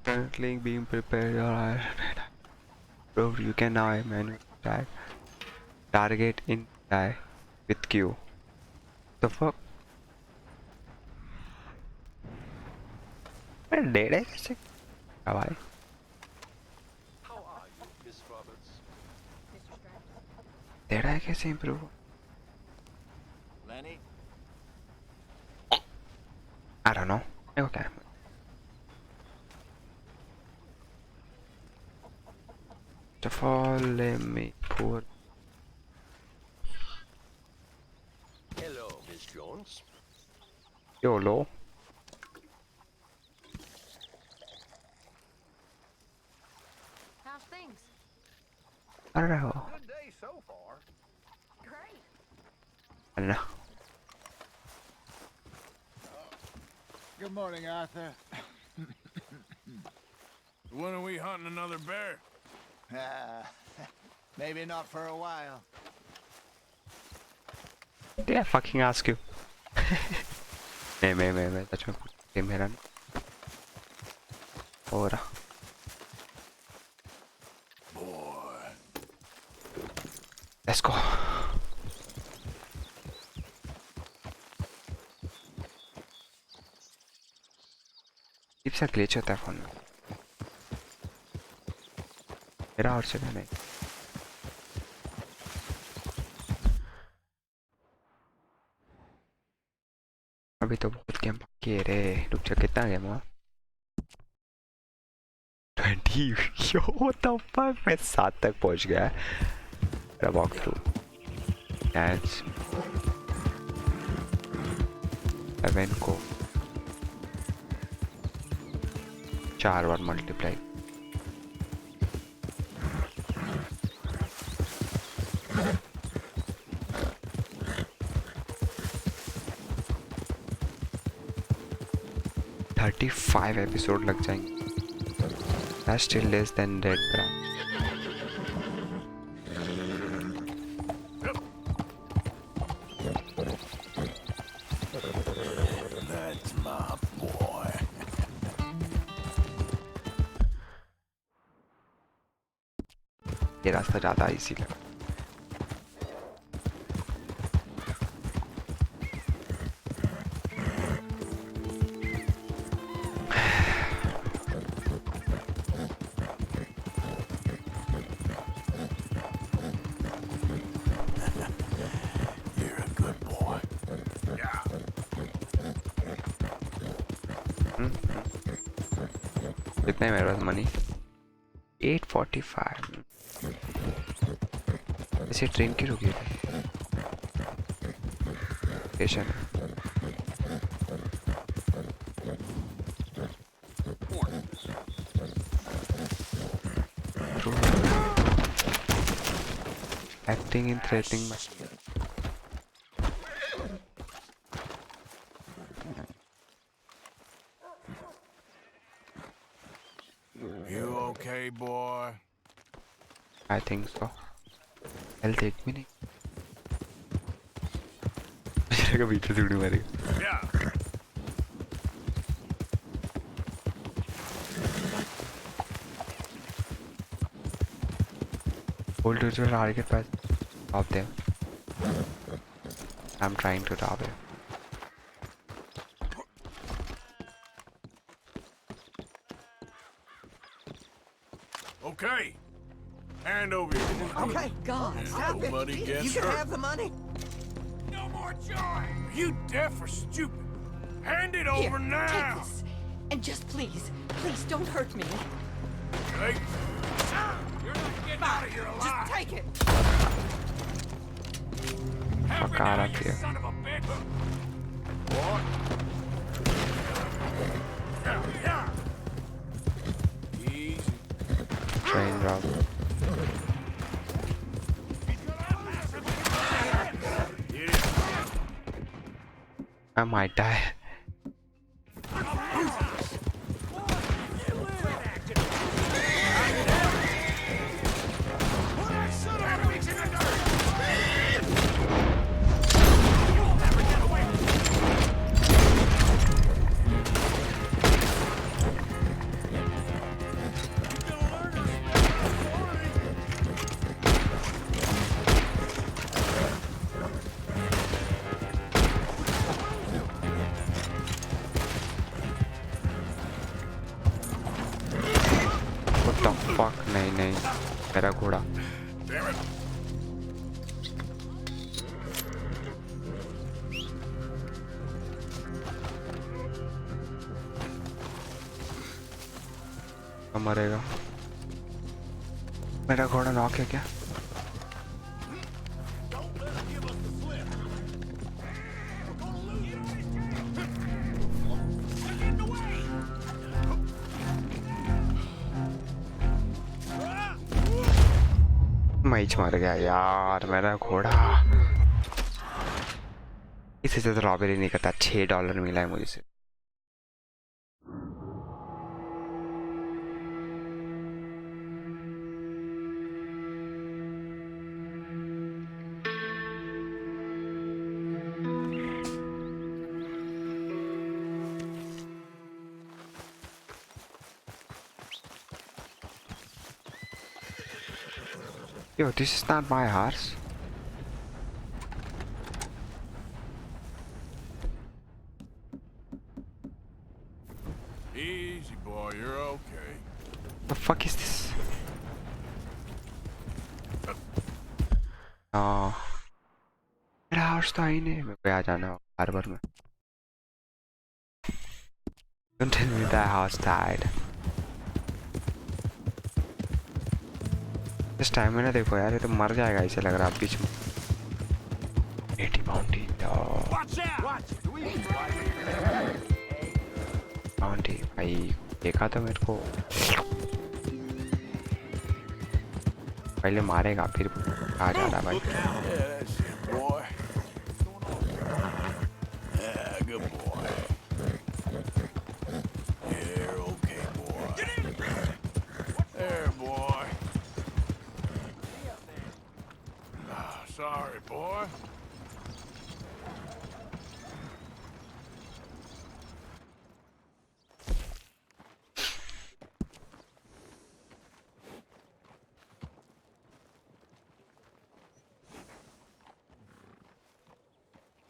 Currently being prepared. Alright. Bro, you can now manually tag target in die with Q. The fuck? मैं डेढ़ है कैसे? क्या भाई? How are you, Miss Roberts? डेढ़ है कैसे improve? Lenny? I don't know. Okay. First of all, let me pour Hello, Miss Jones. YOLO. How's things? I don't know. Good day so far. Great. I don't know. Good morning, Arthur. When are we hunting another bear? Maybe not for a while. Did I fucking ask you? मैं सच में पूछ मेरा हो रहा Boy. Let's go. Chip सा glitch होता है phone में मेरा और चला नहीं अभी तो बहुत गेम बाकी है रे रुक जा कितना गेम हुआ 20 यो what the fuck मैं 7 तक पहुंच गया मेरा वॉक थ्रू कैच 7 को 4 बार मल्टीप्लाई $35 एपिसोड लग जाएंगे That's still less than Red Branch. That's my boy. ये रास्ता ज़्यादा इजी लगा You're a good boy. Yeah. कितने है मेरे पास मनी 845 ऐसे ट्रेन की रुकी थी station acting in threatening You okay, boy? I think so health एक भी नहीं मेरे को पीछे से उड़ी मारी Yeah. Hold to your target pass of them. I'm trying to rob it. Okay. Hand over your money. Okay, God, stop it. Nobody gets You can hurt. have the money. No more joy. Are you deaf or stupid? Hand it Here, over now. take this. And just please, please don't hurt me. Hey. You're not getting out of here alive. Just take it. Help me Fuck out now, of you here. son of a bitch. What? Yeah. Easy. Train rob. Get it. I might die. the fuck? नहीं नहीं मेरा घोड़ा Damn it. कब मरेगा? मेरा घोड़ा knock है क्या? मैच मर गया यार मेरा घोड़ा। इसी से तो रॉबरी नहीं करता। $6 मिला है मुझे से। Yo, this is not my horse. Easy, boy. You're okay. The fuck is this? Oh, मेरा horse तो ही नहीं। मेरे को यहाँ जाना है हार्बर में। Don't tell me that horse died. इस टाइम में ना देखो यार, ये तो मर जाएगा ऐसे लग रहा है बीच में। 80 बाउंटी बाउंटी भाई देखा तो मेरे को। पहले मारेगा फिर आ जाएगा भाई। Yeah, that's it, boy. Yeah, good boy. You're okay, boy. There, boy. Ah, sorry, boy.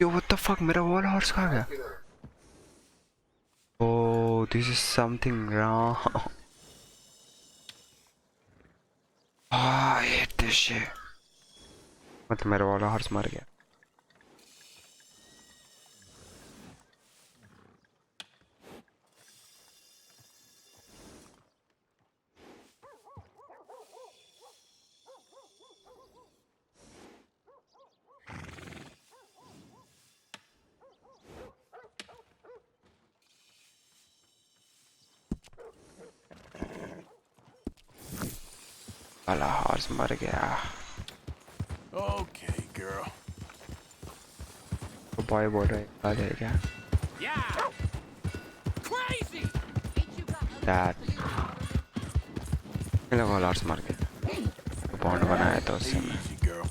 Yo, what the fuck? मेरा wall horse कहाँ गया? Oh, this is something wrong. I hate this shit. मतलब मेरा wall horse मर गया। वाला horse मर गया। Okay, girl. तो boy बोल रहे आ जाए क्या? Yeah. Crazy. Dad. मेरा wall horse मर गया। बॉन्ड बनाया था उससे मैं। Easy, girl.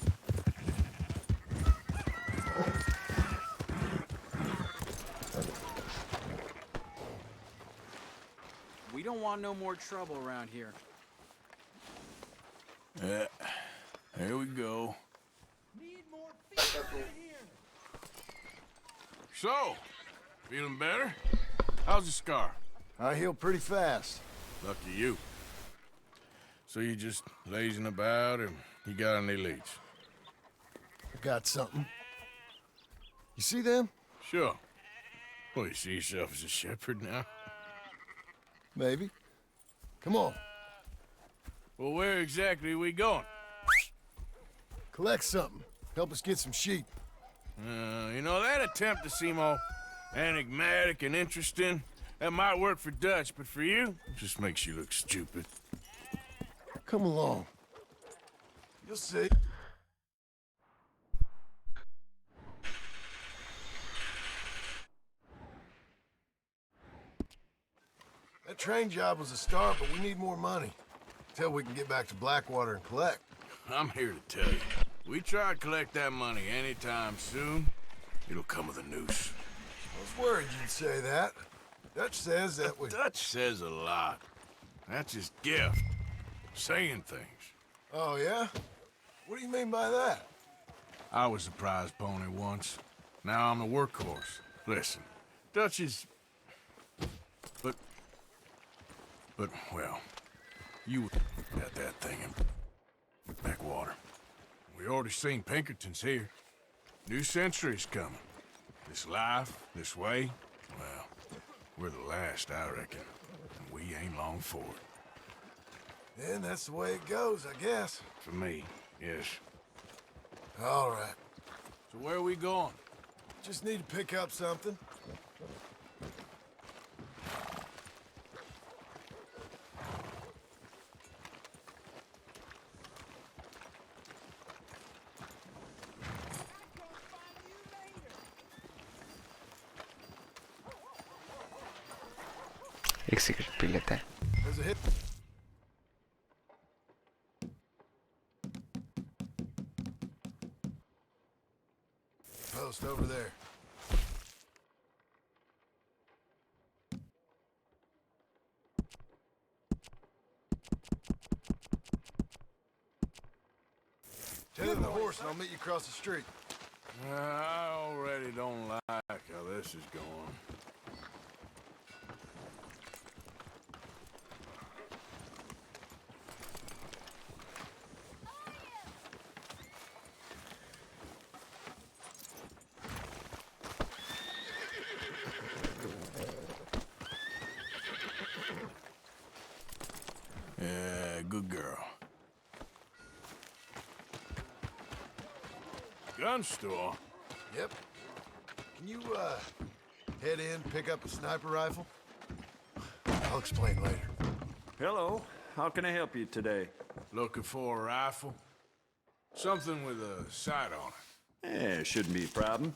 We don't want no more trouble around here. Yeah. Here we go. So, feeling better? How's the scar? I heal pretty fast. Lucky you. So you just lazing about, or you got any leads? I got something. You see them? Sure. Well, you see yourself as a shepherd now? Maybe. Come on. Well, where exactly are we going? Collect something. Help us get some sheep. You know, that attempt to seem all enigmatic and interesting, that might work for Dutch, but for you, it just makes you look stupid. Come along. You'll see. That train job was a start, but we need more money. Till we can get back to Blackwater and collect. I'm here to tell you, we try to collect that money anytime soon, it'll come with a noose. I was worried you'd say that. Dutch says that we... Dutch says a lot. That's his gift. Saying things. Oh, yeah? What do you mean by that? I was a prize pony once. Now I'm a workhorse. Listen, Dutch is... But, well, You got that thing in backwater. We already seen Pinkertons here. New century's coming. This life, this way, well, we're the last, I reckon. And we ain't long for it. And that's the way it goes, I guess. For me, yes. All right. So where are we going? Just need to pick up something. एक cigarette P लेते हैं. There's a hit. Post over there. Tether the horse and I'll meet you across the street. I already don't like how this is going. Yeah, good girl. Gun store? Yep. Can you, head in, pick up a sniper rifle? I'll explain later. Hello. How can I help you today? Looking for a rifle? Something with a sight on it. Yeah, shouldn't be a problem.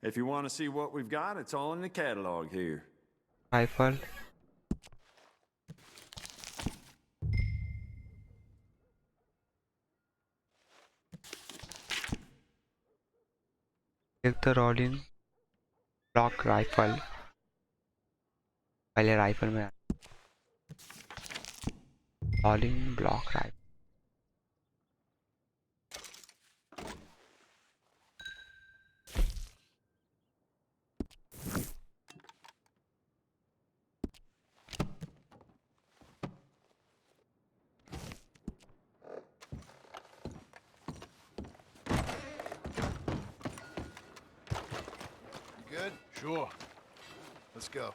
If you want to see what we've got, it's all in the catalog here. Rifle. Take the rolling block rifle. पहले rifle में rolling block rifle. Good? Sure. Let's go.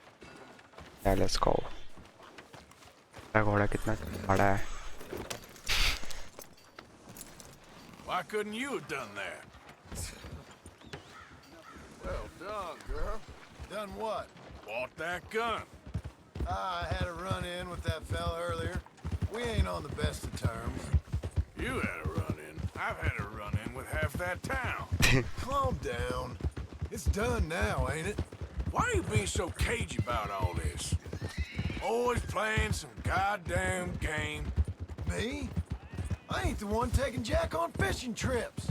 Yeah, let's go. मेरा घोड़ा कितना बड़ा है. Why couldn't you have done that? Well done, girl. Done what? Bought that gun. I had a run-in with that fella earlier. We ain't on the best of terms. You had a run-in. I've had a run-in with half that town. Calm down. It's done now, ain't it? Why are you being so cagey about all this? Always playing some goddamn game. Me? I ain't the one taking Jack on fishing trips.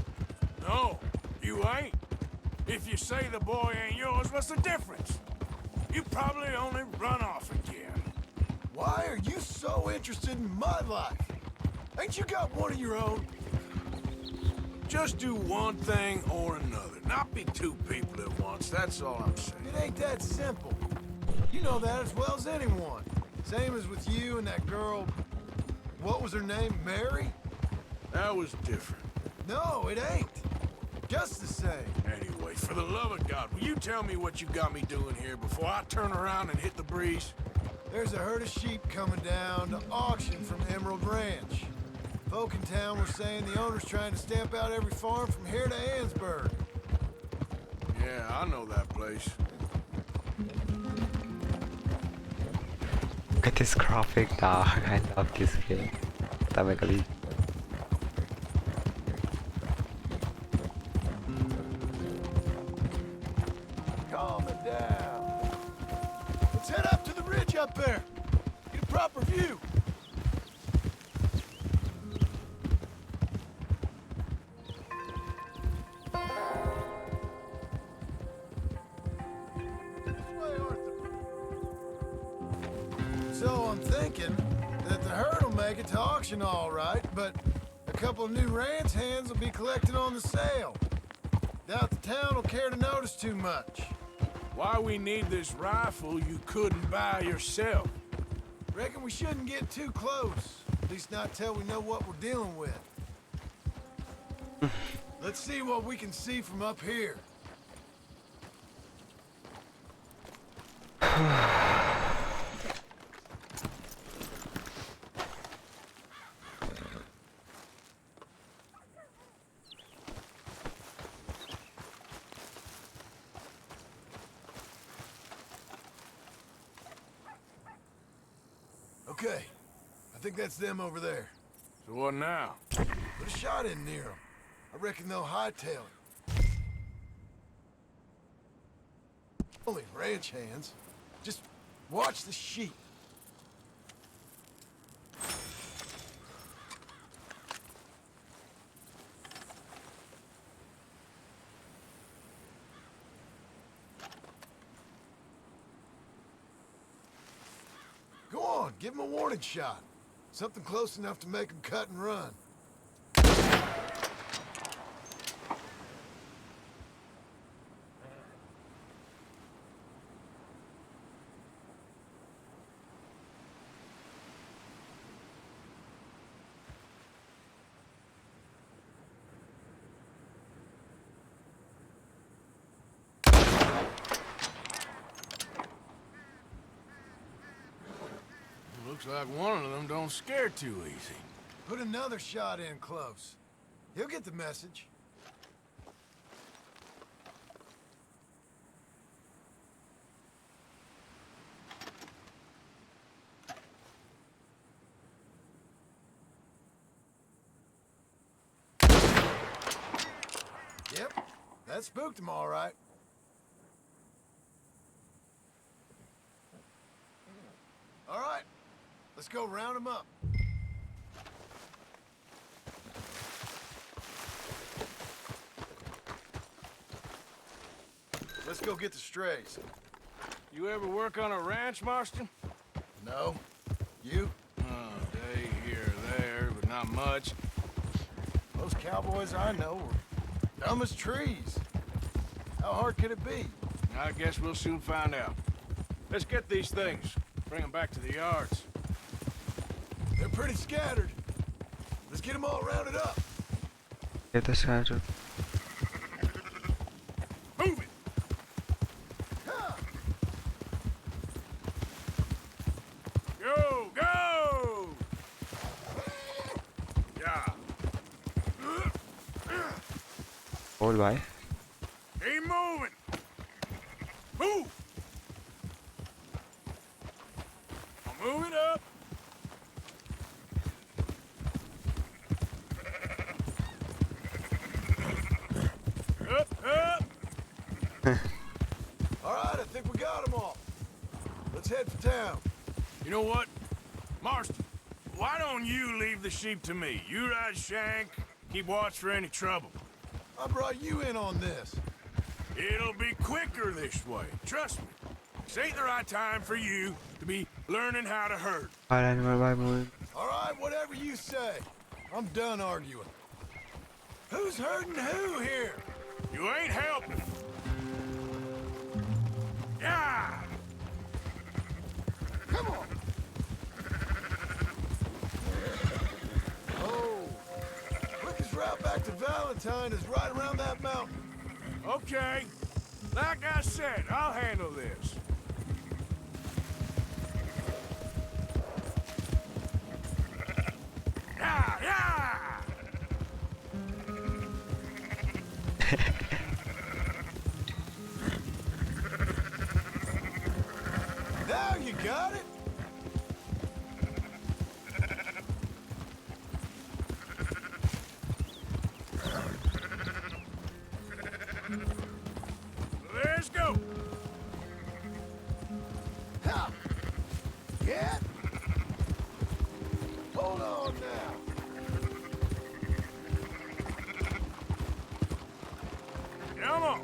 No, you ain't. If you say the boy ain't yours, what's the difference? You probably only run off again. Why are you so interested in my life? Ain't you got one of your own? Just do one thing or another. Not be two people at once, that's all I'm saying. It ain't that simple. You know that as well as anyone. Same as with you and that girl... What was her name? Mary? That was different. No, it ain't. Just the same. Anyway, for the love of God, will you tell me what you got me doing here before I turn around and hit the breeze? There's a herd of sheep coming down to auction from Emerald Ranch. Folk in town were saying the owner's trying to stamp out every farm from here to Ansburg. Yeah, I know that place. Look at this graphic, dog. I love this game. तब कभी Calm it down. Let's head up to the ridge up there. Get a proper view. So I'm thinking that the herd will make it to auction all right, but a couple of new ranch hands will be collected on the sale. Doubt the town will care to notice too much. Why we need this rifle you couldn't buy yourself? Reckon we shouldn't get too close. At least not till we know what we're dealing with. Let's see what we can see from up here. Okay, I think that's them over there. So what now? Put a shot in near them. I reckon they'll hightail it. Only ranch hands. Just watch the sheep. Go on, give them a warning shot. Something close enough to make them cut and run. Looks like one of them don't scare too easy. Put another shot in close. He'll get the message. Yep, that spooked him all right. All right, let's go round him up. Let's go get the strays. You ever work on a ranch, Marston? No? You? Oh, day here or there, but not much. Most cowboys I know are dumb as trees. How hard could it be? I guess we'll soon find out. Let's get these things. Bring them back to the yards. They're pretty scattered. Let's get them all rounded up. Get the center. Move it! Go, go! Yeah. Hold by. Keep moving! Move! I'll move it up. Up! All right, I think we got them all. Let's head for town. You know what? Marston, why don't you leave the sheep to me? You ride Shank, keep watch for any trouble. I brought you in on this. It'll be quicker this way, trust me. This ain't the right time for you to be learning how to herd. Fire animal by moving. All right, whatever you say. I'm done arguing. Who's hurting who here? You ain't helping. Yeah! Come on. Oh, quickest route back to Valentine is right around that mountain. Okay. Like I said, I'll handle this. Yeah! Now you got it. Let's go! Ha! Get. Hold on now. Come on!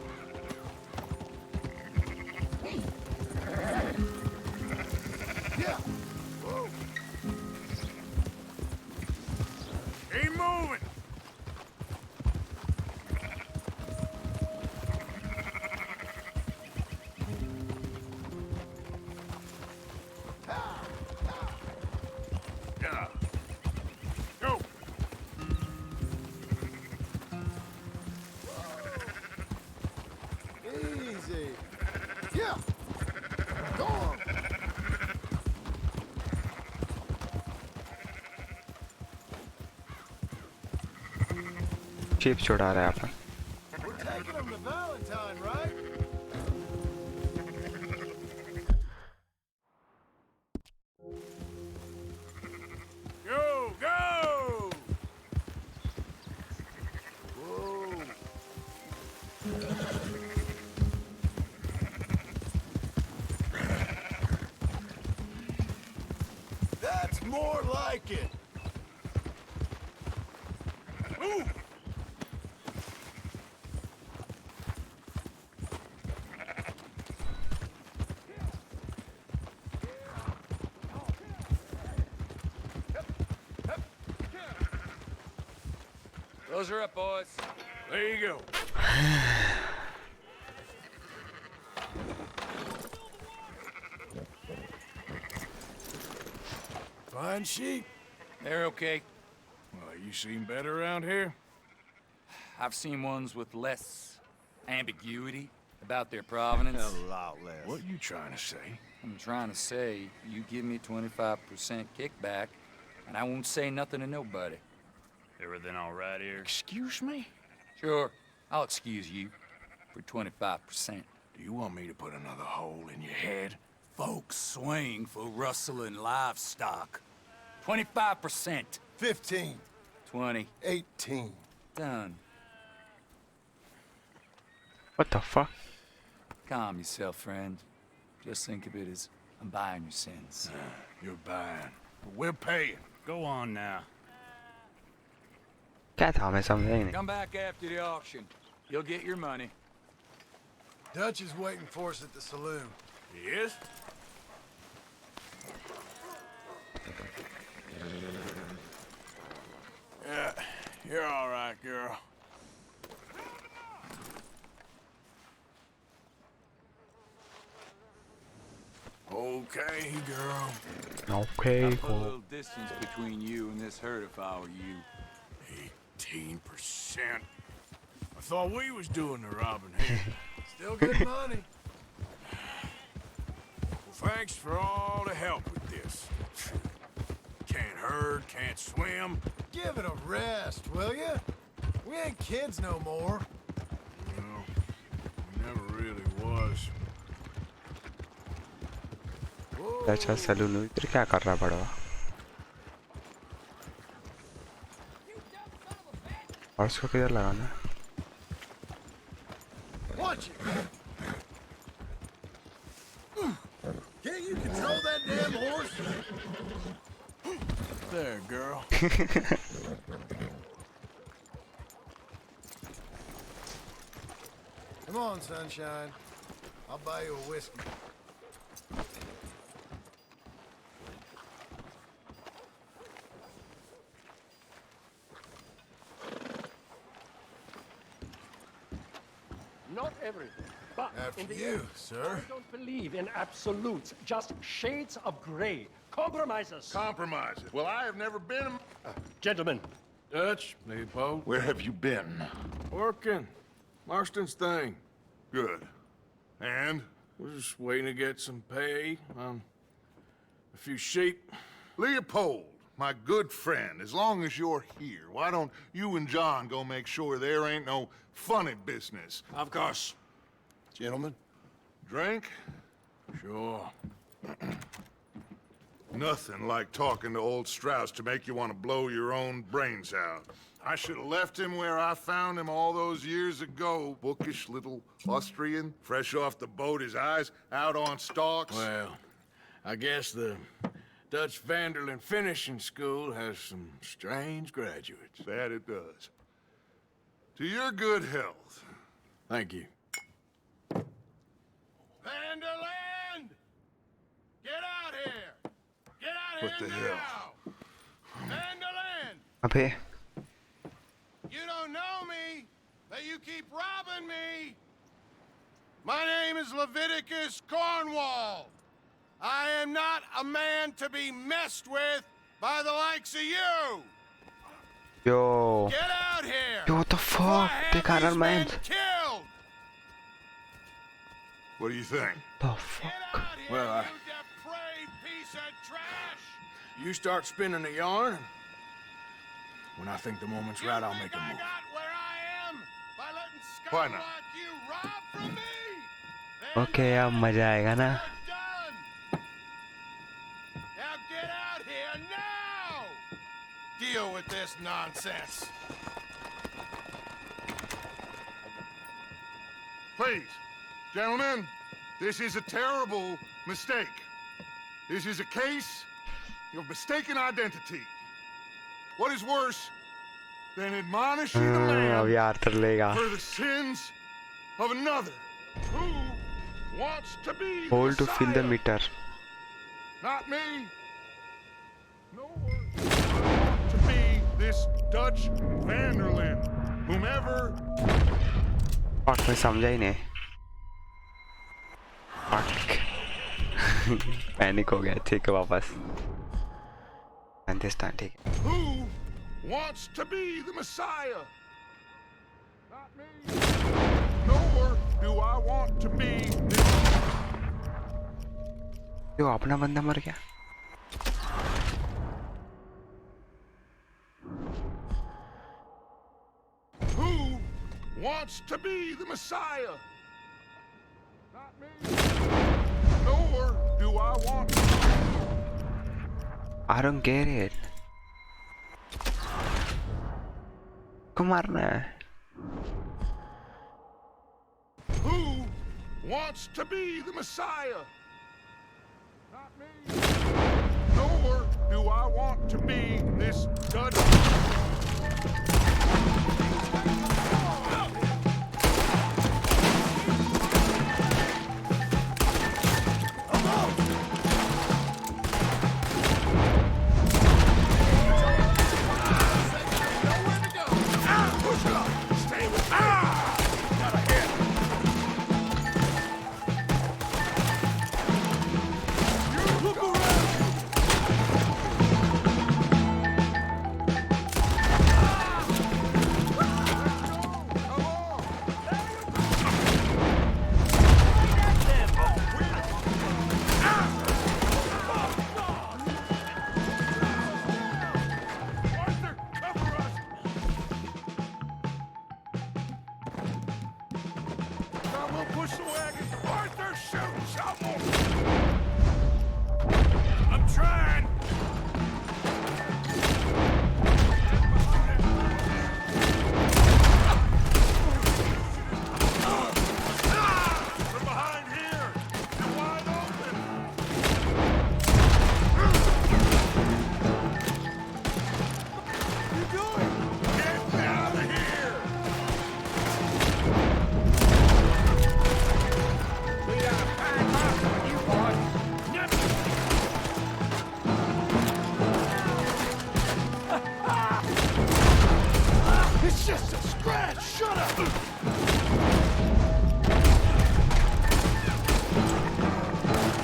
Yeah. Whoa. Keep moving! Yeah. Ship छुड़ा रहे हैं अपन. We're taking them to Valentine, right? Go, go! Whoa. That's more like it. Move! Those are up, boys. There you go. Fine sheep. They're okay. Well, you seen better around here? I've seen ones with less ambiguity about their provenance. A lot less. What you trying to say? I'm trying to say, you give me 25% kickback, and I won't say nothing to nobody. Everything all right here? Excuse me? Sure, I'll excuse you for 25%. Do you want me to put another hole in your head? Folks swing for rustling livestock. 25%. 15. 20. 18. Done. What the fuck? Calm yourself, friend. Just think of it as I'm buying your sins. You're buying. But we're paying. Go on now. क्या था मैं समझा ही नहीं. Come back after the auction. You'll get your money. Dutch is waiting for us at the saloon. Yes? Yeah, you're all right, girl. Okay, girl. Okay, I'll put a cool. little distance between you and this herd if I were you. 18%. I thought we was doing the robbing here. Still good money. Well, thanks for all the help with this. Can't herd, can't swim. Give it a rest, will ya? We ain't kids no more. No, never really was. अच्छा salon में इधर क्या कर रहा बड़ा. और उसको किधर लगाना है? Watch it. Can't you control that damn horse? There, girl. Come on, sunshine. I'll buy you a whiskey. Not everything, but After in the you, end, sir. I don't believe in absolutes, just shades of gray. Compromises. Compromises. Well, I have never been... Gentlemen, Dutch, Leopold. Where have you been? Working. Marston's thing. Good. And? We're just waiting to get some pay on a few sheep. Leopold, my good friend, as long as you're here, why don't you and John go make sure there ain't no funny business? Of course. Gentlemen. Drink? Sure. Nothing like talking to old Strauss to make you want to blow your own brains out. I should have left him where I found him all those years ago. Bookish little Austrian, fresh off the boat, his eyes out on stalks. Well, I guess the Dutch Vanderlyn Finishing School has some strange graduates. That it does. To your good health. Thank you. Vanderland! Get out here! Get out What here the now! hell? Vanderland! अबे You don't know me, but you keep robbing me. My name is Leviticus Cornwall. I am not a man to be messed with by the likes of you. yo Get out here! yo what the before I fuck have they got these our men man. killed. What do you think? The Get fuck. out here, Well, you depraved piece of trash! You start spinning the yarn, and when I think the moment's right, I'll make a I move. got where I Why not? Like you rob from me? Okay, अब मजा आएगा ना. Done. Now get out here now. Deal with this nonsense. Please, gentlemen, this is a terrible mistake. This is a case of mistaken identity. What is worse than admonishing a अब man यार तर लेगा. for the sins of another? Who wants to be the Hold to fill the Messiah? meter. Not me. No one wants to be this Dutch Vanderlyn, whomever. Fuck, मैं समझा ही नहीं. Fuck. Panic हो गया. ठीक है वापस. And this time ठीक है. Who wants to be the Messiah? Not me. Nor do I want to be this. जो अपना बंदा मर गया. Who wants to be the Messiah? Not me. Nor do I want to. I don't get it. को मारना है. Who wants to be the Messiah? Not me. Nor do I want to be this Dutch. Push the wagon! Arthur, shoot someone! I'm trying! From behind here! You're wide open! What are you doing? Get out of here! It's just a scratch! Shut up!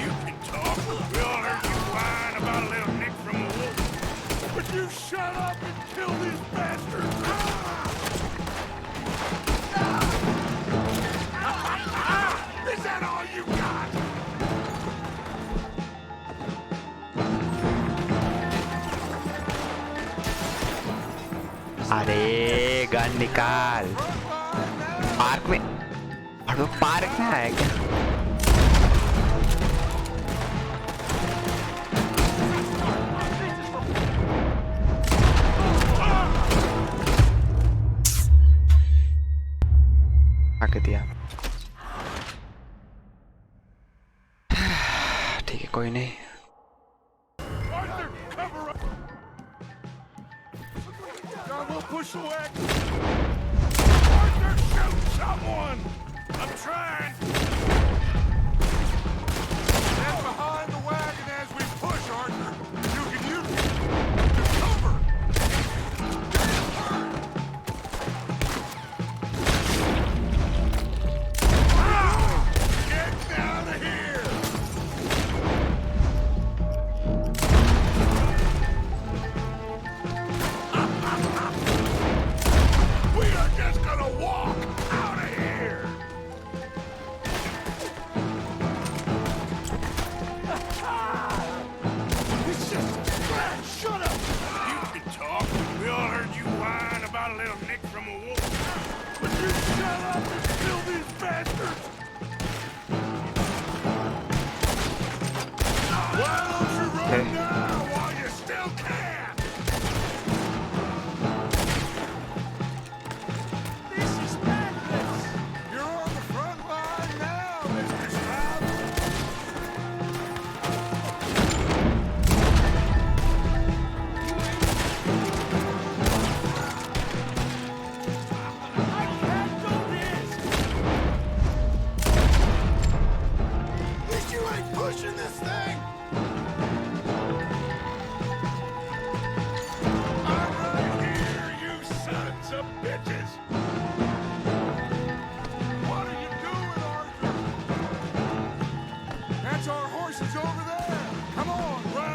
You can talk. We all heard you whine about a little nick from a wolf. But you shut up and kill these bastards! Is that all you got? अरे gun निकाल. Park में. और वो park में आया क्या? आके दिया. ठीक है कोई नहीं. Arthur, cover up! John, we'll push the wagon! Arthur, shoot someone! I'm trying! Get behind the wagon as we push, Arthur! You can use it to cover! Get out of here! We are just gonna walk out of here!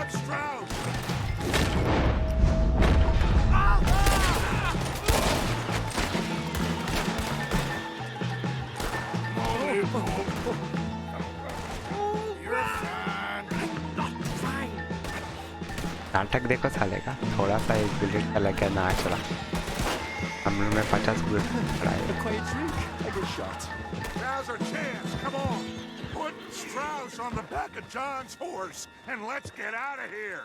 Look, Strauss! नाटक देखो साले का, थोड़ा सा एक bullet का लग गया नाच रहा। हम लोग में 50 बुलेट पड़ा है। Quiet drink. I get shot. Now's our chance. Come on. Put Strauss on the back of John's horse and let's get out of here.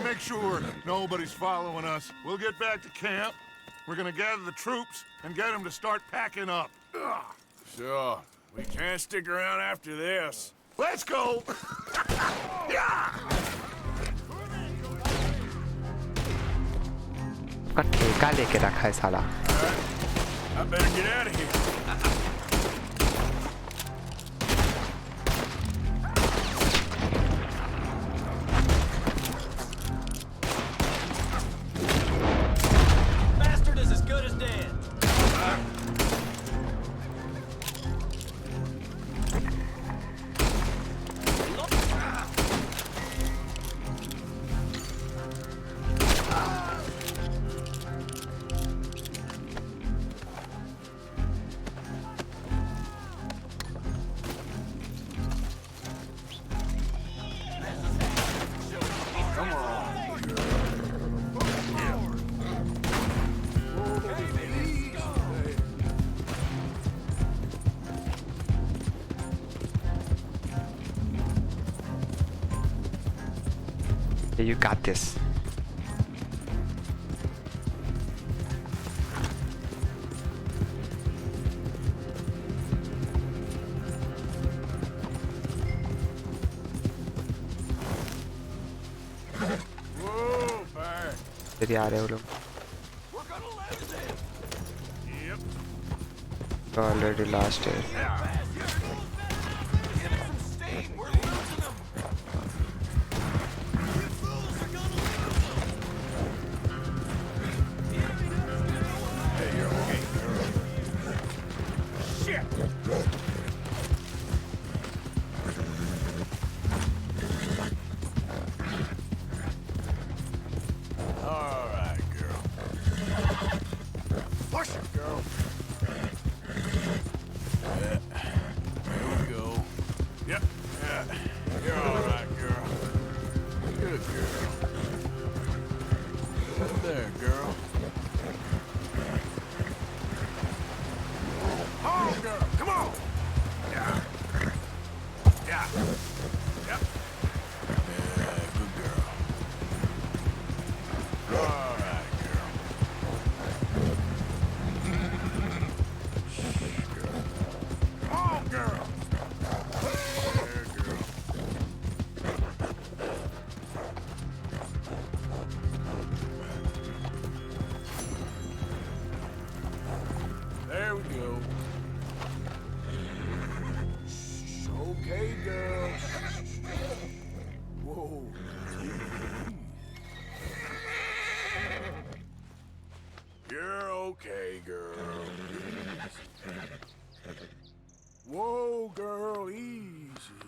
Make sure nobody's following us. We'll get back to camp. We're gonna gather the troops and get them to start packing up. Sure. We can't stick around after this. Let's go! का ठेका लेके रखा है साला। I better get out of here. Bastard is as good as dead. You got this. Whoa, Bert. तेरी आ रहे हो लोग। Yep. Already last है। All right, girl. Push it, girl. There we go. Yep. Yeah. You're all right, girl. Good girl. There, girl. Oh, girl. Come on. Yeah. Yeah. Yep. Yeah, good girl. All right, girl. Come on, girl. There, girl. There we go. Okay, girl. Whoa. You're okay, girl. Whoa, girl, easy.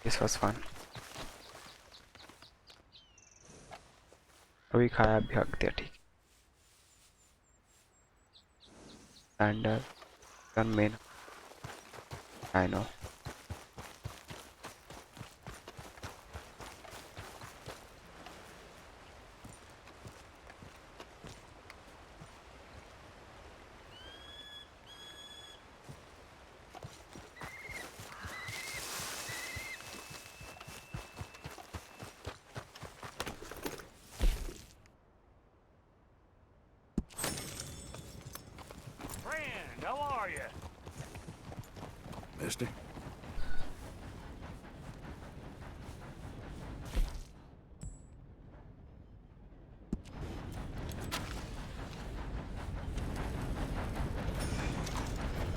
This was fun. अभी खाया भी हक दिया ठीक। And gun main. I know. Friend, how are you? Mister?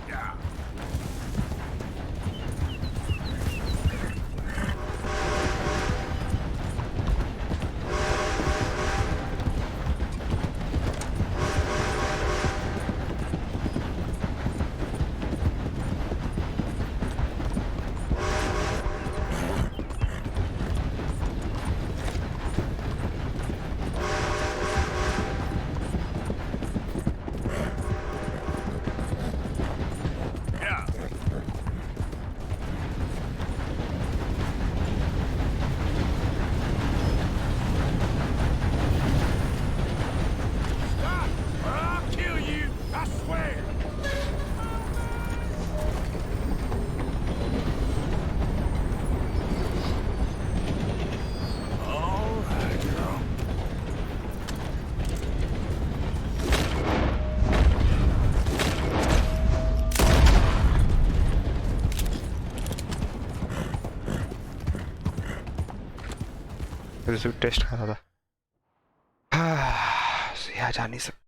Yeah. Result test कर रहा था। यहाँ जा नहीं सकता।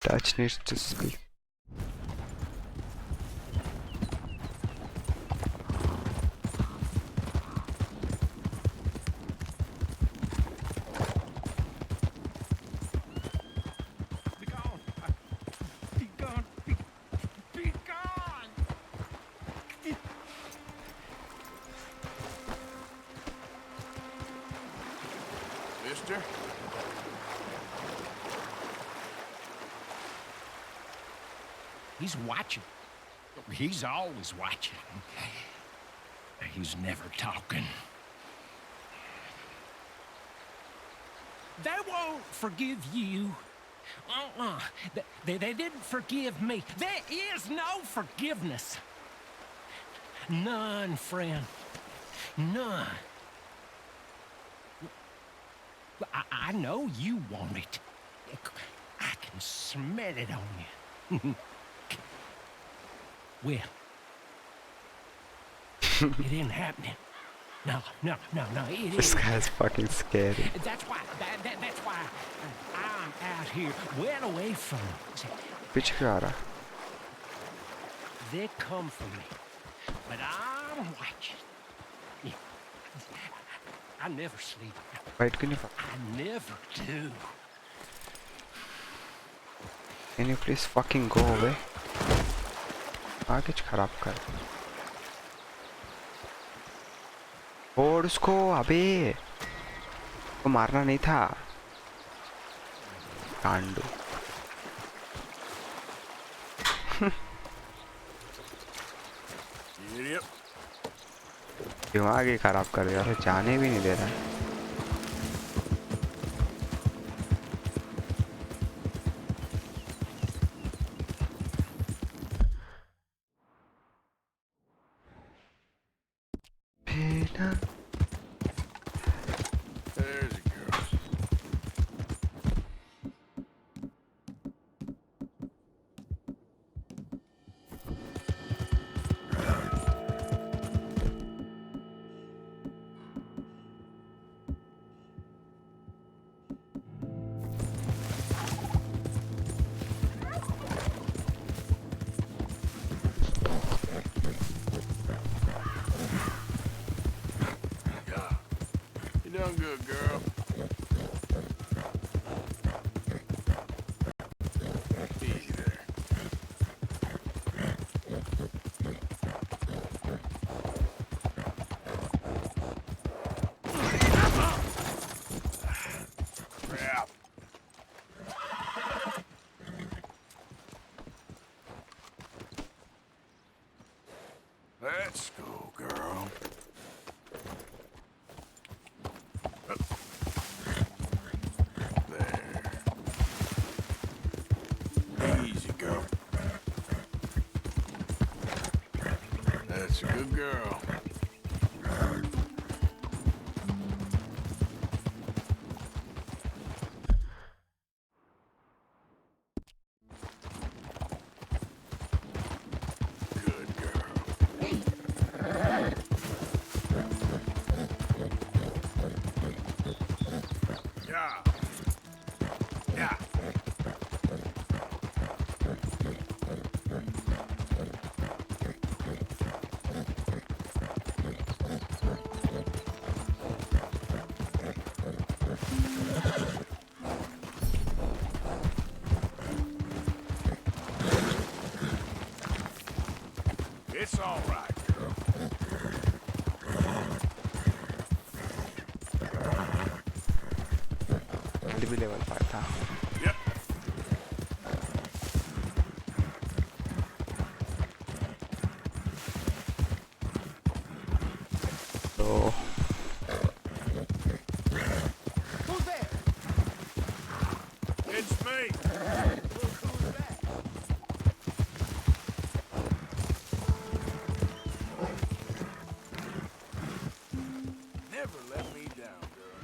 Touch needs to sleep. Be gone. Be gone. Be gone. Mister? He's watching. He's always watching. He's never talking. They won't forgive you. They didn't forgive me. There is no forgiveness. None, friend. None. I know you want it. I can smell it on you. Well, it ain't happening. No, it This ain't. guy's fucking scary. That's why I'm out here, well away from them. पीछे क्यों आ रहा? They come for me, but I'm watching. Yeah. I never sleep. Fight क्यों नहीं? I never do. Can you please fucking go away? आगे खराब कर। छोड़ उसको अबे। को मारना नहीं था। कांडू। Idiot. दिमाग ही खराब कर दिया। अरे जाने भी नहीं दे रहा है। There's a girl. Yeah. You done good, girl. Easy there. Crap. Let's go, girl. There. Easy, girl. That's a good girl. Good girl. Yeah. Yeah. It's all right, girl. जल्दी भी लेवल 5 था। Yep. तो Who's there? It's me. Who's that? Never let me down, girl.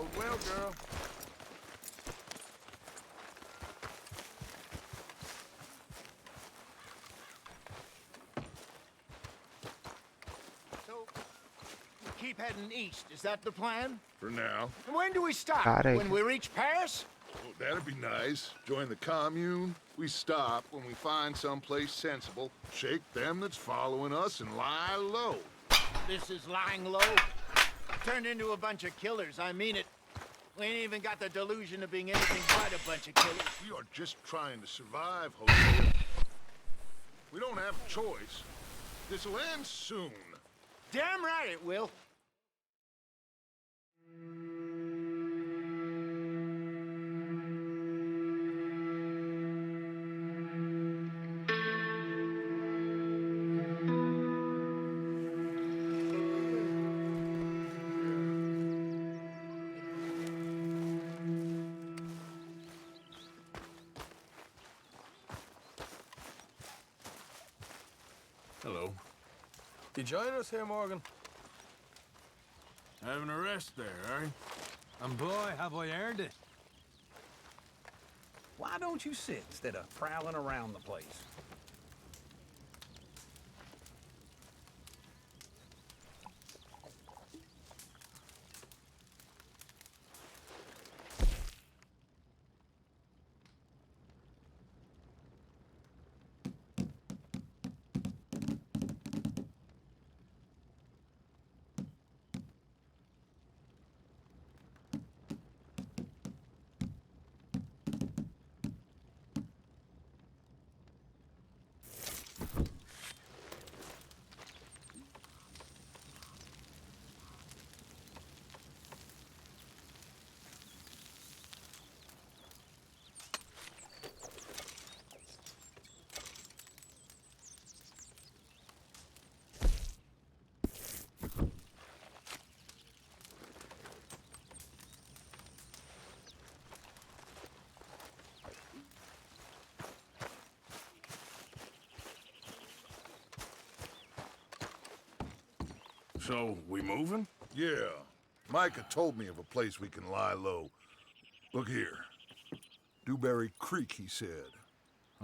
Go well, girl. So, we keep heading east. Is that the plan? For now. And when do we stop? Got it. When we reach Paris? Well, that'd be nice. Join the commune. We stop when we find someplace sensible, shake them that's following us, and lie low. This is lying low. Turned into a bunch of killers, I mean it. We ain't even got the delusion of being anything but a bunch of killers. We are just trying to survive, Jose. We don't have a choice. This'll end soon. Damn right it will. Hello. You join us here, Morgan? Having a rest there, are you? And boy, have I earned it. Why don't you sit instead of prowling around the place? So, we moving? Yeah. Micah told me of a place we can lie low. Look here. Dewberry Creek, he said.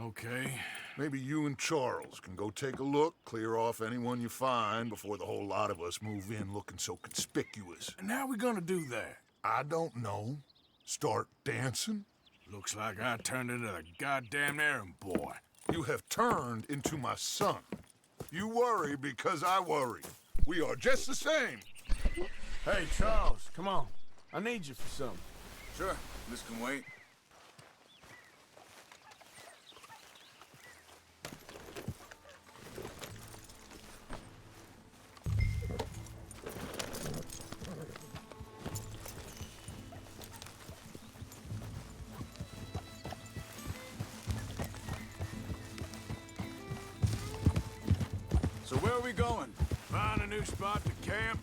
Okay. Maybe you and Charles can go take a look, clear off anyone you find before the whole lot of us move in looking so conspicuous. And how we gonna do that? I don't know. Start dancing? Looks like I turned into the goddamn errand boy. You have turned into my son. You worry because I worry. We are just the same. Hey, Charles, come on. I need you for something. Sure, this can wait. So where are we going? Find a new spot to camp.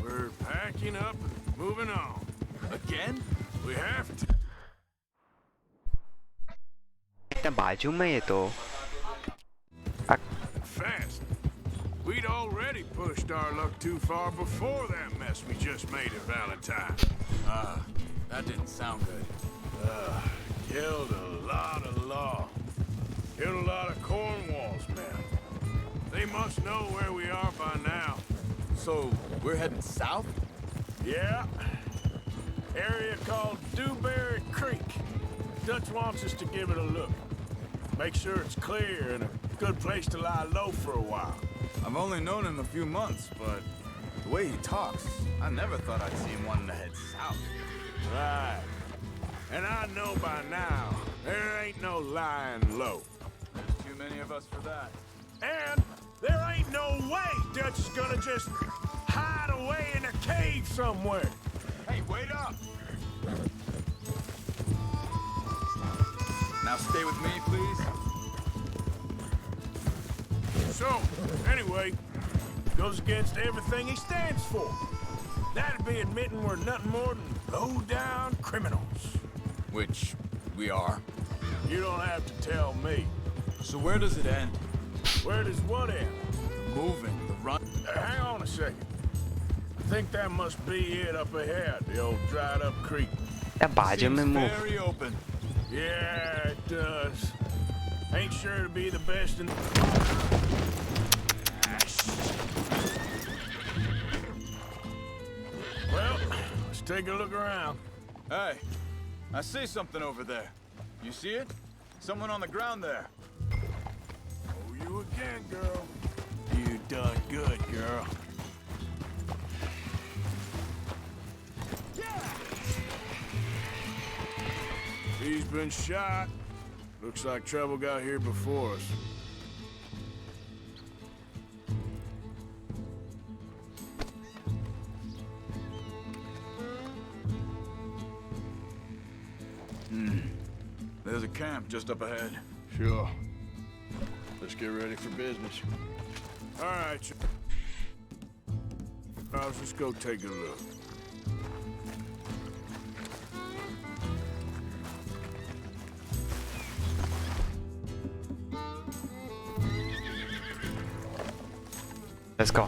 We're packing up and moving on. Again? We have to. एकदम बाजू में ये तो Fast. We'd already pushed our luck too far before that mess we just made at Valentine. That didn't sound good. Killed a lot of law. Killed a lot of Cornwall's men. They must know where we are by now. So, we're heading south? Yeah. Area called Dewberry Creek. Dutch wants us to give it a look. Make sure it's clear and a good place to lie low for a while. I've only known him a few months, but the way he talks, I never thought I'd see him wanting to head south. Right. And I know by now, there ain't no lying low. There's too many of us for that. And there ain't no way Dutch is gonna just hide away in a cave somewhere. Hey, wait up! Now stay with me, please. So, anyway, goes against everything he stands for. That'd be admitting we're nothing more than low-down criminals. Which we are. You don't have to tell me. So where does it end? Where does what end? The moving, the run. Hang on a second. think that must be it up ahead, the old dried up creek. या बाजू में move. Very open. Yeah, it does. Ain't sure to be the best in. Well, let's take a look around. Hey, I see something over there. You see it? Someone on the ground there. Oh, you again, girl. You done good, girl. He's been shot. Looks like trouble got here before us. There's a camp just up ahead. Sure. Let's get ready for business. All right. Charles, let's go take a look. Let's go.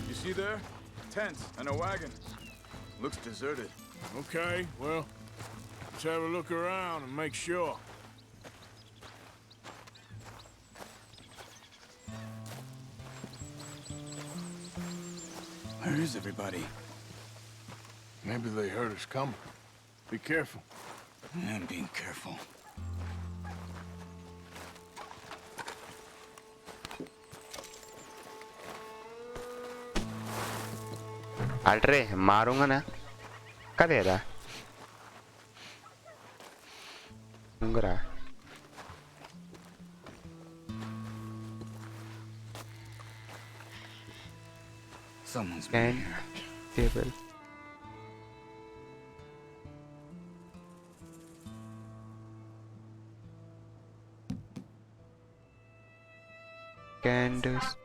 You see there? Tents and a wagon. Looks deserted. Okay, well, let's have a look around and make sure. Where is everybody? Maybe they heard us coming. Be careful. I'm being careful. अरे मारूंगा ना क्या दे रहा है रहा Someone's been here. table candles.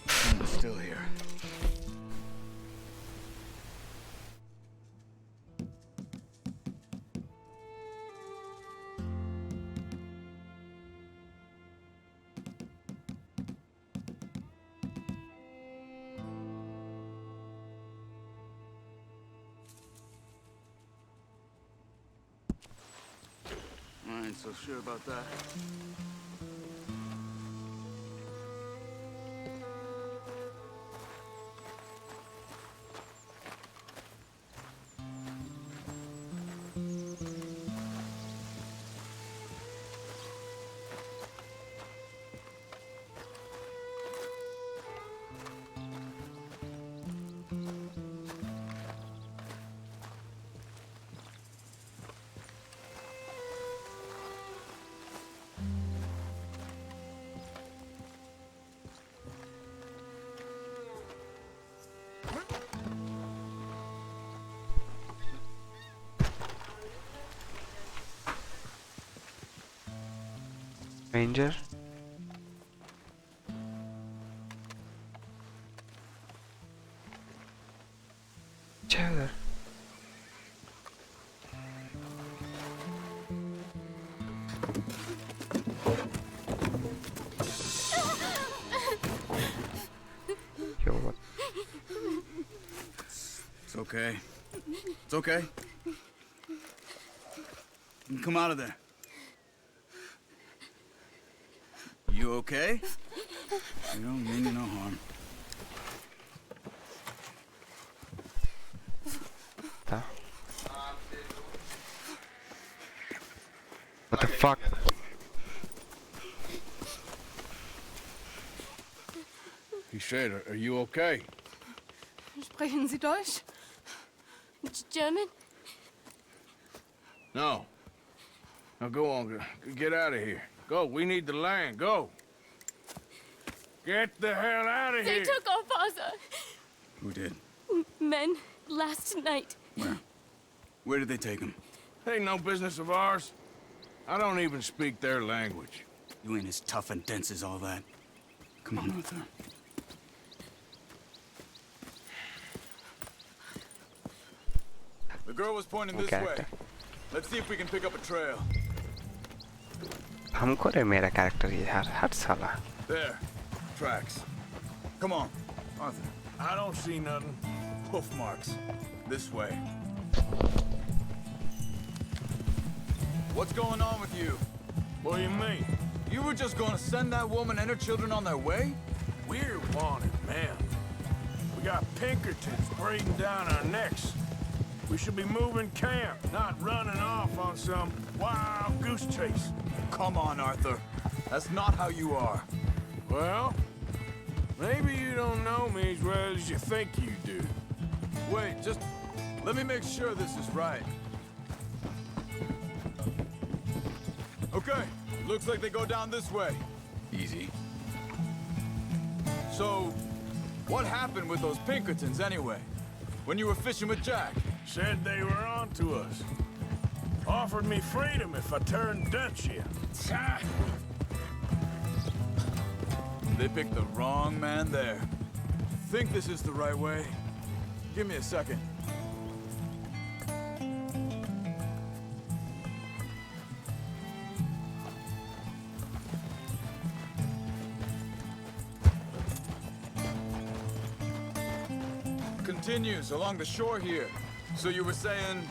Someone's still here. I ain't so sure about that. Ranger. Chévere. Yo, what? It's okay. It's okay. You can come out of there. You okay? You don't mean you no harm. What the fuck? He said, are you okay? Sprechen Sie Deutsch? German? No. Now go on, get out of here. Go, we need the land, go. Get the hell out of They here. took our father. Who did? Men last night. Where? Where did they take him? Ain't no business of ours. I don't even speak their language. You ain't as tough and dense as all that. Come on, Arthur. The girl was pointing this way. Let's see if we can pick up a trail. हमको रे मेरा character ये यार हट साला There. Tracks. Come on, Arthur. I don't see nothing. Hoof marks. This way. What's going on with you? What do you mean? You were just gonna send that woman and her children on their way? We're wanted men. We got Pinkertons breathing down our necks. We should be moving camp, not running off on some wild goose chase. Come on, Arthur. That's not how you are. Well, maybe you don't know me as well as you think you do. Wait, just let me make sure this is right. Okay, looks like they go down this way. Easy. So, what happened with those Pinkertons anyway? When you were fishing with Jack? Said they were on to us. Offered me freedom if I turned Dutch in. They picked the wrong man there. Think this is the right way? Give me a second. Continues along the shore here. So you were saying...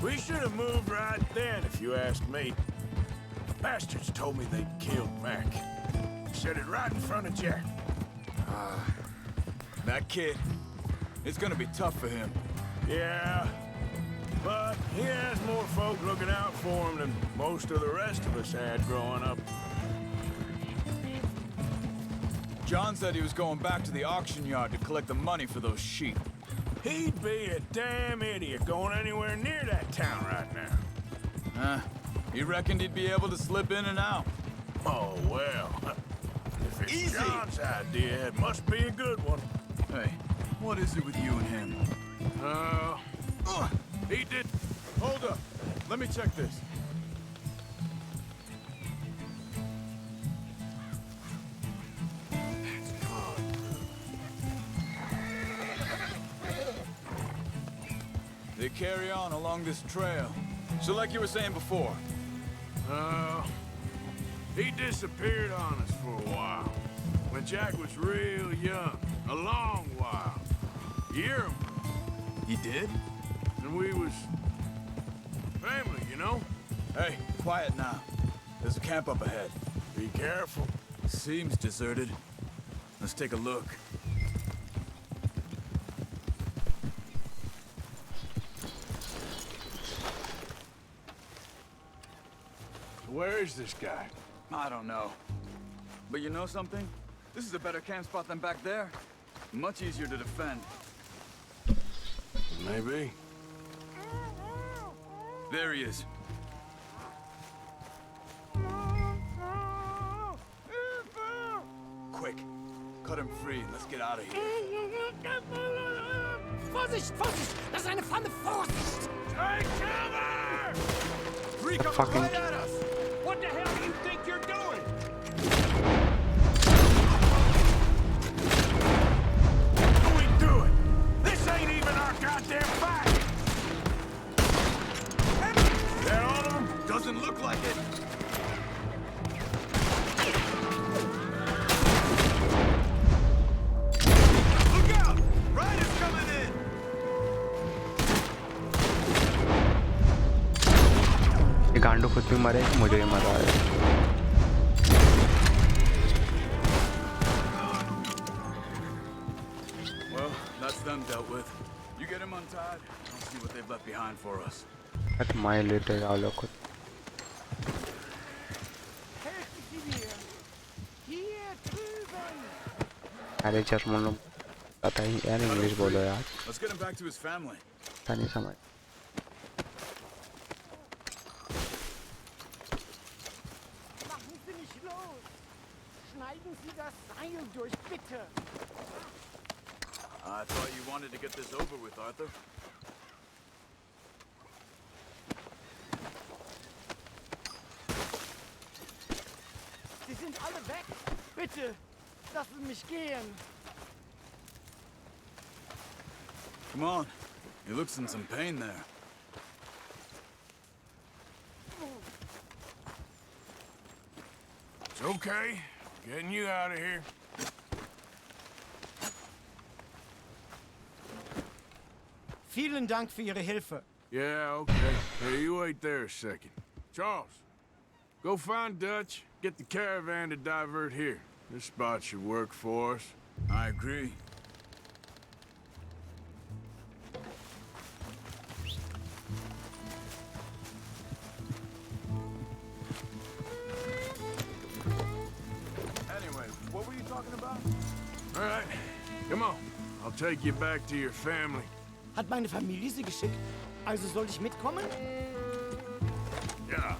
We should have moved right then, if you ask me. Bastards told me they'd killed Mac. Said it right in front of Jack. That kid, it's gonna be tough for him. Yeah, but he has more folk looking out for him than most of the rest of us had growing up. John said he was going back to the auction yard to collect the money for those sheep. He'd be a damn idiot going anywhere near that town right now. He reckoned he'd be able to slip in and out. Oh, well. If it's Easy. John's idea, it must be a good one. Hey, what is it with you and him? He did... Hold up. Let me check this. They carry on along this trail. So like you were saying before. He disappeared on us for a while. When Jack was real young. A long while. Year. He did? And we was... family, you know? Hey, quiet now. There's a camp up ahead. Be careful. Seems deserted. Let's take a look. Where is this guy? I don't know. But you know something? This is a better camp spot than back there. Much easier to defend. Maybe. There he is. Quick, cut him free and let's get out of here. Vorsicht, Vorsicht! Das ist eine Pfanne, Vorsicht! Take cover! Three coming Fucking- right at us! What the hell do you think you're doing? What are we doing? This ain't even our goddamn fight! That all of them? Doesn't look like it. Look out! Riders coming in! ये गांडू खुद भी मरे मुझे ही मरा है Well, that's them dealt with. You get him untied, I'll see what they've left behind for us. But my little आलो खुद Helfen Sie mir! Hier drüben! अरे जर्मन लोग पता ही यार इंग्लिश बोलो यार Let's get him back to his family. पता नहीं समझ Machen Sie nicht los! Schneiden Sie das Seil durch, bitte! I thought you wanted to get this over with, Arthur. Sie sind alle weg! Bitte! Lassen Sie mich gehen! Come on. He looks in some pain there. It's okay. Getting you out of here. Vielen Dank für Ihre Hilfe. Yeah, okay. Hey, you wait there a second. Charles, go find Dutch. Get the caravan to divert here. This spot should work for us. I agree. Anyway, what were you talking about? All right, come on. I'll take you back to your family. Hat meine Familie Sie geschickt? Also soll ich mitkommen? Yeah.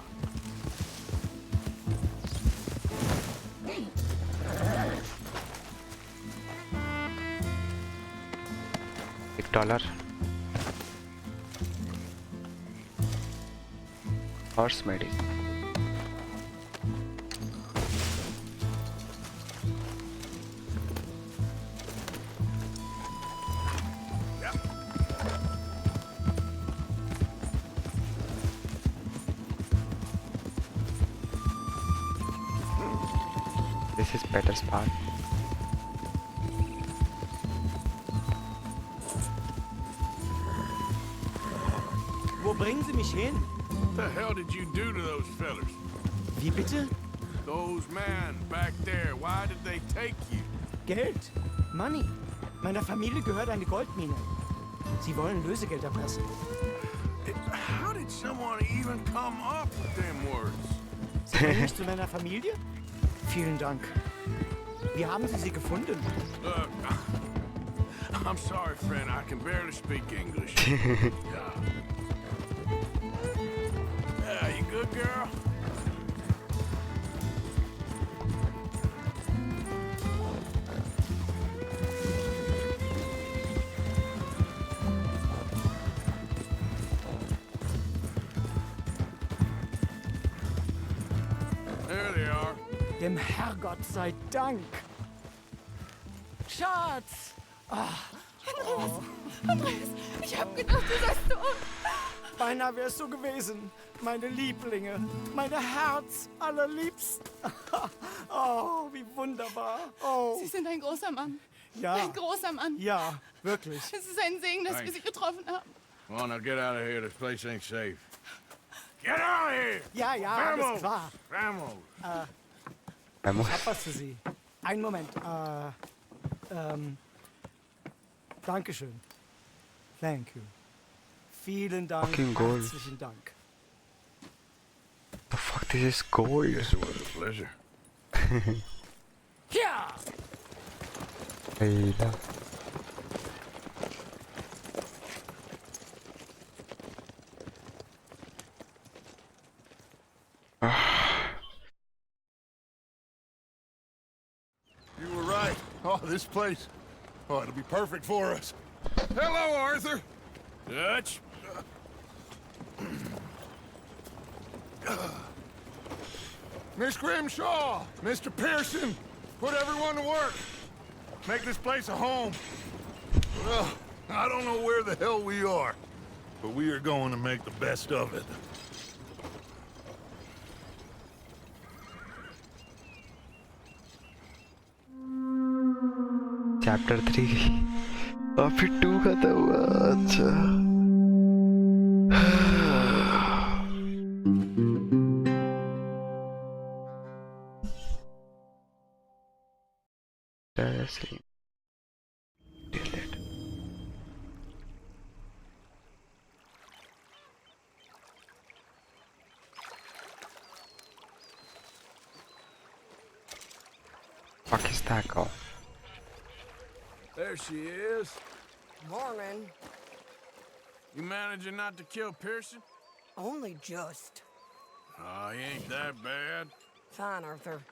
$1 horse medicine. This is better spot. Wo bringen Sie mich hin? What the hell did you do to those fellers? Wie bitte? Those men back there, why did they take you? Geld. Money. Meiner Familie gehört eine Goldmine. Sie wollen Lösegeld erpressen. How did someone even come up with them words? Sie wollen mich zu meiner Familie? Vielen Dank. Wie haben Sie sie gefunden? Look, I'm sorry, friend. I can barely speak English. Yeah, you good, girl? There they are. Dem Herrgott sei Dank. Schatz! Andreas, ich hab gedacht, du seist tot. Beinahe wär's so gewesen. Meine Lieblinge, meine Herz allerliebsten. Oh, wie wunderbar. Oh. Sie sind ein großer Mann. Ja. Ein großer Mann. Ja, wirklich. Es ist ein Segen, dass wir Sie getroffen haben. Come on, now get out of here. This place ain't safe. Get out of here! Ja, ja, alles klar. Vamos! Ich hab was für Sie. Einen Moment. Dankeschön. Thank you. Vielen Dank. Fucking gold. Herzlichen Dank. The fuck, this is gold. Yes, it was a pleasure. Ja! Leila. You were right. Oh, this place. Oh, it'll be perfect for us. Hello, Arthur. Dutch? Miss Grimshaw, Mr. Pearson, put everyone to work. Make this place a home. Well, I don't know where the hell we are, but we are going to make the best of it. Chapter 3 और फिर 2 खत्म हुआ अच्छा Seriously. Delete. Fuck is that girl? There she is. Morning. You managing not to kill Pearson? Only just. Oh, he ain't that bad. Fine, Arthur.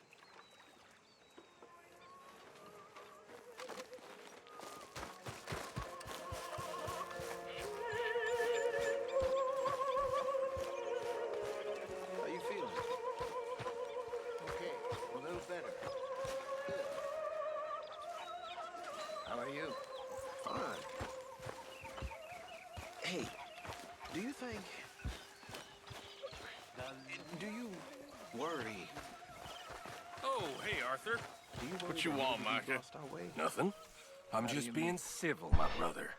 How you feeling? Okay, a little better. Good. How are you? Fine. Hey, do you think... do you worry? Oh, Hey, Arthur. What you want, Micah? Nothing. I'm just being civil, my brother.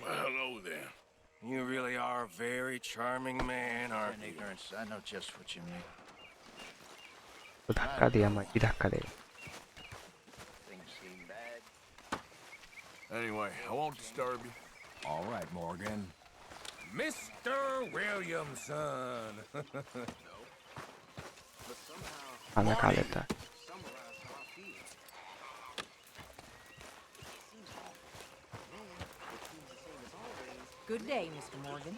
Well, hello, then. You really are a very charming man, aren't you? Ignorance, I know just what you mean. तो धक्का दिया मैं भी धक्का दे Things seem bad. Anyway, I won't disturb you. All right, Morgan. Mr. Williamson. खाना खा लेता है Good day, Mr. Morgan.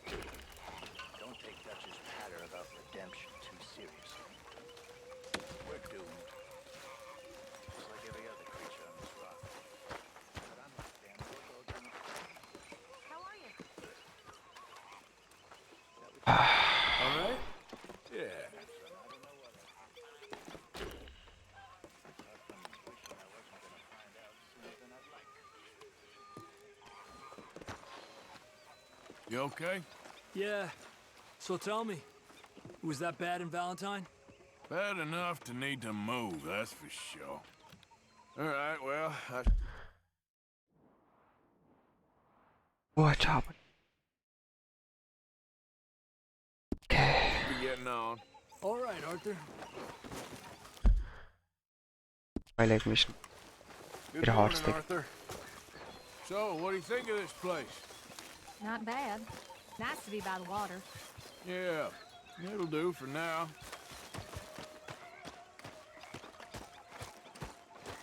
Don't take Dutch's patter about redemption too seriously. We're doomed. Just like every other creature on this rock. But I'm not damn bulldog. How are you? All right? Yeah. You okay? Yeah. So tell me, was that bad in Valentine? Bad enough to need to move, that's for sure. All right, well, Watch out. Okay. be getting on. All right, Arthur. My leg mission. Good Get a hot morning, stick. Arthur. So, what do you think of this place? Not bad. Nice to be by the water. Yeah, it'll do for now.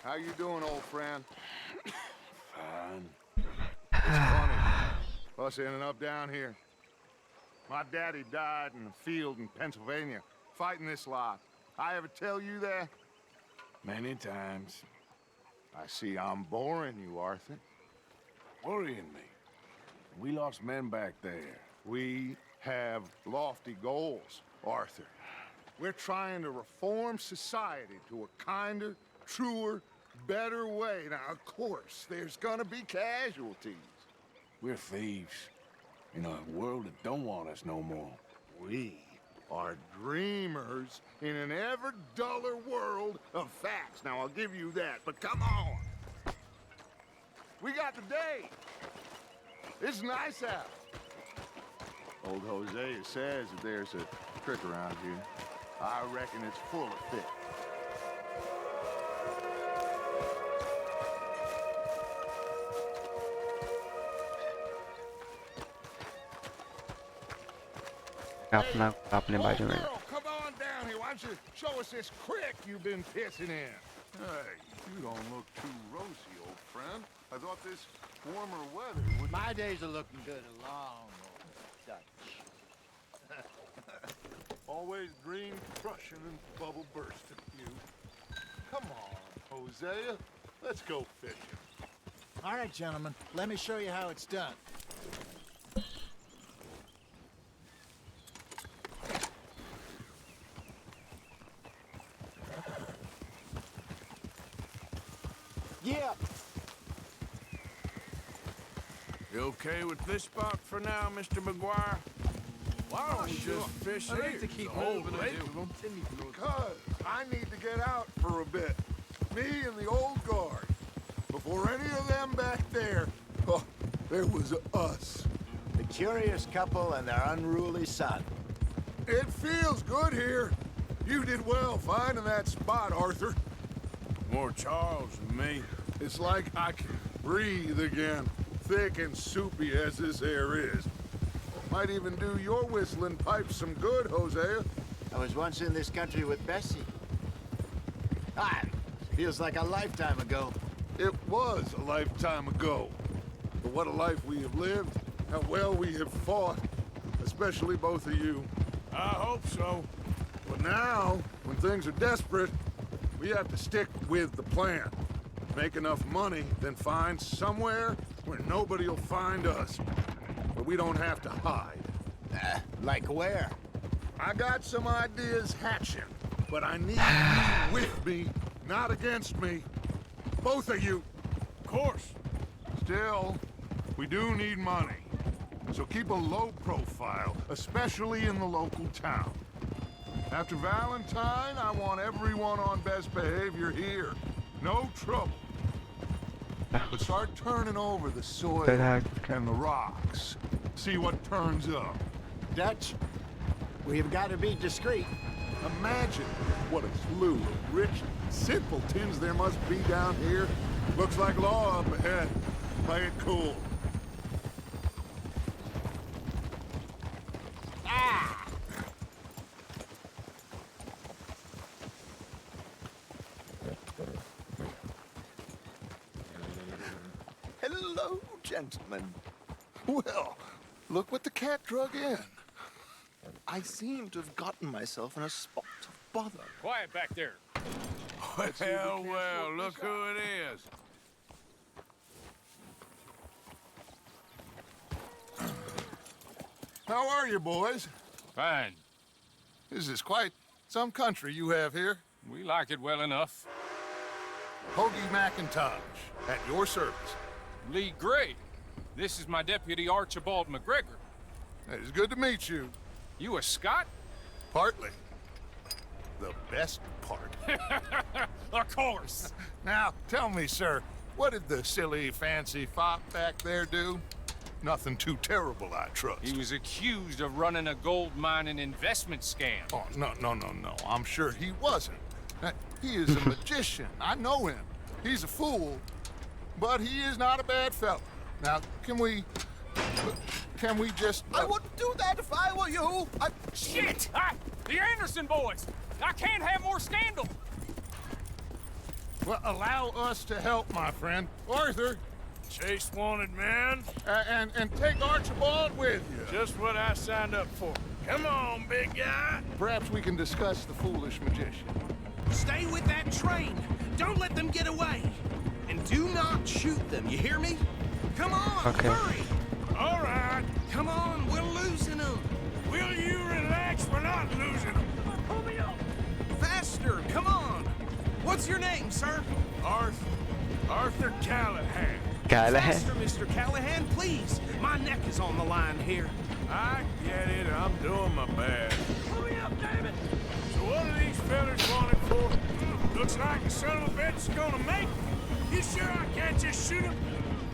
How you doing, old friend? Fine. It's funny. Us ending up down here. My daddy died in the field in Pennsylvania, fighting this lot. I ever tell you that? Many times. I see I'm boring you, Arthur. Worrying me. We lost men back there. We have lofty goals, Arthur. We're trying to reform society to a kinder, truer, better way. Now, of course, there's gonna be casualties. We're thieves. In a world that don't want us no more. We are dreamers in an ever duller world of facts. Now, I'll give you that, but come on. We got the day. It's nice out. Old Hosea says that there's a trick around here. I reckon it's full of fish. अपने बाजू में Girl, come on down here. Why don't you show us this creek you've been pissing in? Hey, you don't look too rosy, old friend. I thought this warmer weather would... My days are looking good along, old Dutch. Always green crushing and bubble bursting, you. Come on, Hosea. Let's go fishing. All right, gentlemen. Let me show you how it's done. Yeah. You okay with this spot for now, Mr. McGuire? Why don't we just fish I'd here? like to keep The whole moving, I lake do. of them. Because I need to get out for a bit. Me and the old guard. Before any of them back there, oh, there was us. The curious couple and their unruly son. It feels good here. You did well finding that spot, Arthur. More Charles than me. It's like I can breathe again, thick and soupy as this air is. Might even do your whistling pipes some good, Hosea. I was once in this country with Bessie. Ah, feels like a lifetime ago. It was a lifetime ago. But what a life we have lived, how well we have fought, especially both of you. I hope so. But now, when things are desperate, we have to stick with the plan. Make enough money, then find somewhere where nobody will find us. But we don't have to hide. Like where? I got some ideas hatching, but I need you with me, not against me. Both of you. Of course. Still, we do need money. So keep a low profile, especially in the local town. After Valentine, I want everyone on best behavior here. No trouble. But start turning over the soil and the rocks. See what turns up. Dutch, we've got to be discreet. Imagine what a slew of rich simpletons there must be down here. Looks like law up ahead. Play it cool. Hello, gentlemen. Well, look what the cat drug in. I seem to have gotten myself in a spot of bother. Quiet back there. Well, look who it is. How are you, boys? Fine. This is quite some country you have here. We like it well enough. Hoagie McIntosh, at your service. Lee Gray. This is my deputy Archibald McGregor. It is good to meet you. You a Scot? Partly. The best part. Of course. Now, tell me, sir, what did the silly, fancy fop back there do? Nothing too terrible, I trust. He was accused of running a gold mining investment scam. Oh, no. I'm sure he wasn't. He is a magician. I know him. He's a fool, but he is not a bad fellow. Now, can we just... I wouldn't do that if I were you. Shit! The Anderson boys! I can't have more scandal! Well, allow us to help, my friend. Arthur! Chase wanted man. And take Archibald with you. Just what I signed up for. Come on, big guy. Perhaps we can discuss the foolish magician. Stay with that train. Don't let them get away. And do not shoot them, you hear me? Come on, hurry. All right. Come on, we're losing them. Will you relax? We're not losing them. Pull me up. Faster, come on. What's your name, sir? Arthur Callahan. Faster, Mr. Callahan, please. My neck is on the line here. I get it. I'm doing my best. Pull me up, damn it. So what are these fellas wanted for? Looks like the son of a bitch is gonna make it. You sure I can't just shoot him?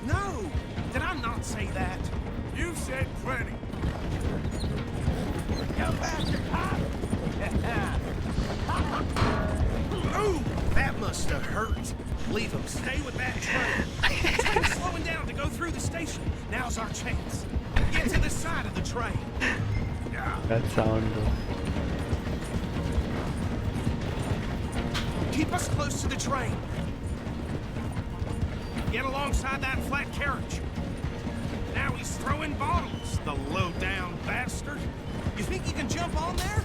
No. Did I not say that? You said plenty. You bastard! Ooh, that must have hurt. Leave him. Stay with that train. The train's slowing down to go through the station. Now's our chance. Get to the side of the train. That sound though. Keep us close to the train. Get alongside that flat carriage. Now he's throwing bottles, the low-down bastard. You think you can jump on there?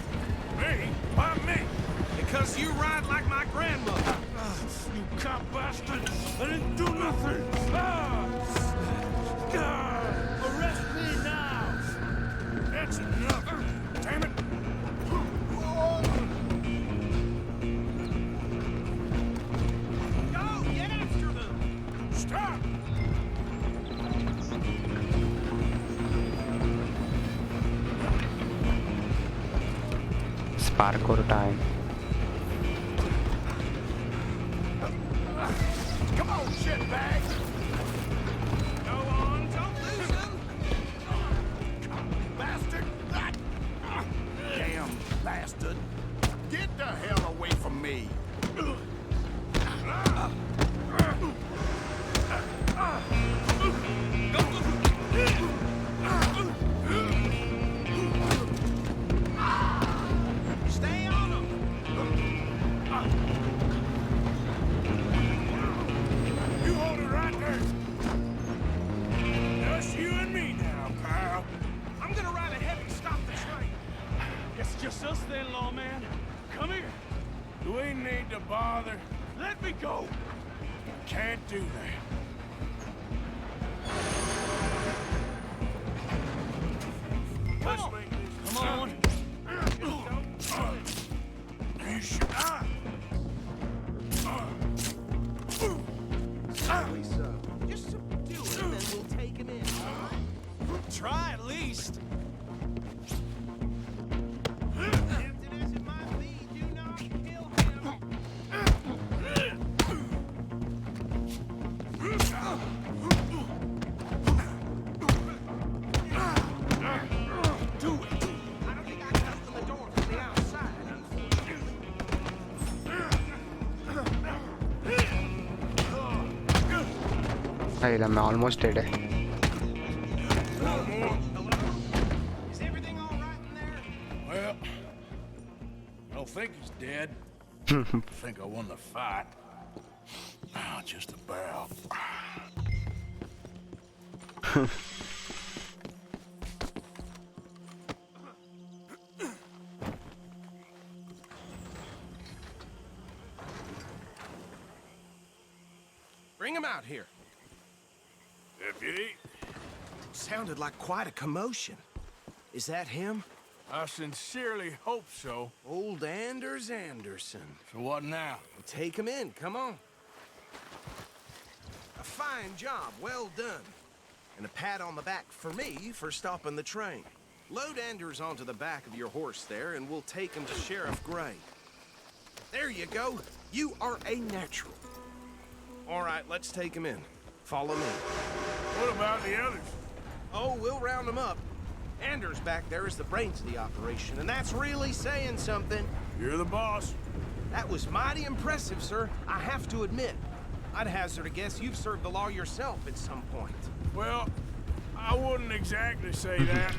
Me? Why me? Because you ride like my grandmother. You cop bastard! I didn't do nothing! Arrest me now! That's enough! Damn it! Go! Get after them! Stop! Parkour time. Come on, shitbag! Go on, don't lose him! Bastard! Damn bastard! Get the hell away from me! Stay on him! You hold it right there! Just you and me now, pal. I'm gonna ride ahead and stop the train. It's just us then, lawman. Come here. Do we need to bother? Let me go. Can't do that. Let's make this. Come on. You should. Certainly so. Just subdue him and we'll take him in. Try at least. Tempted as it might be, do not kill him. Do it. I don't think I can open the door from the outside, unfortunately. I'm almost dead. Is everything all right in there? Well, I don't think he's dead. I think I won the fight. Oh, just about. Bring him out here. Deputy? Sounded like quite a commotion. Is that him? I sincerely hope so. Old Anders Anderson. So what now? Take him in, come on. A fine job, well done. And a pat on the back for me for stopping the train. Load Anders onto the back of your horse there, and we'll take him to Sheriff Gray. There you go. You are a natural. All right, let's take him in. Follow me. What about the others? Oh, we'll round them up. Anders back there is the brains of the operation, and that's really saying something. You're the boss. That was mighty impressive, sir. I have to admit. I'd hazard a guess you've served the law yourself at some point. Well, I wouldn't exactly say that.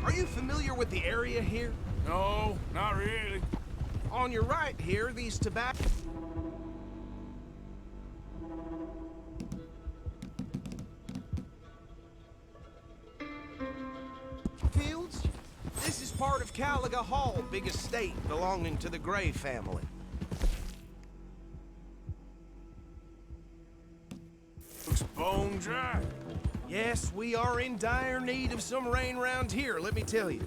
Are you familiar with the area here? No, not really. On your right here, these tobacco... fields? This is part of Caliga Hall, big estate belonging to the Gray family. Looks bone dry. Yes, we are in dire need of some rain round here, let me tell you.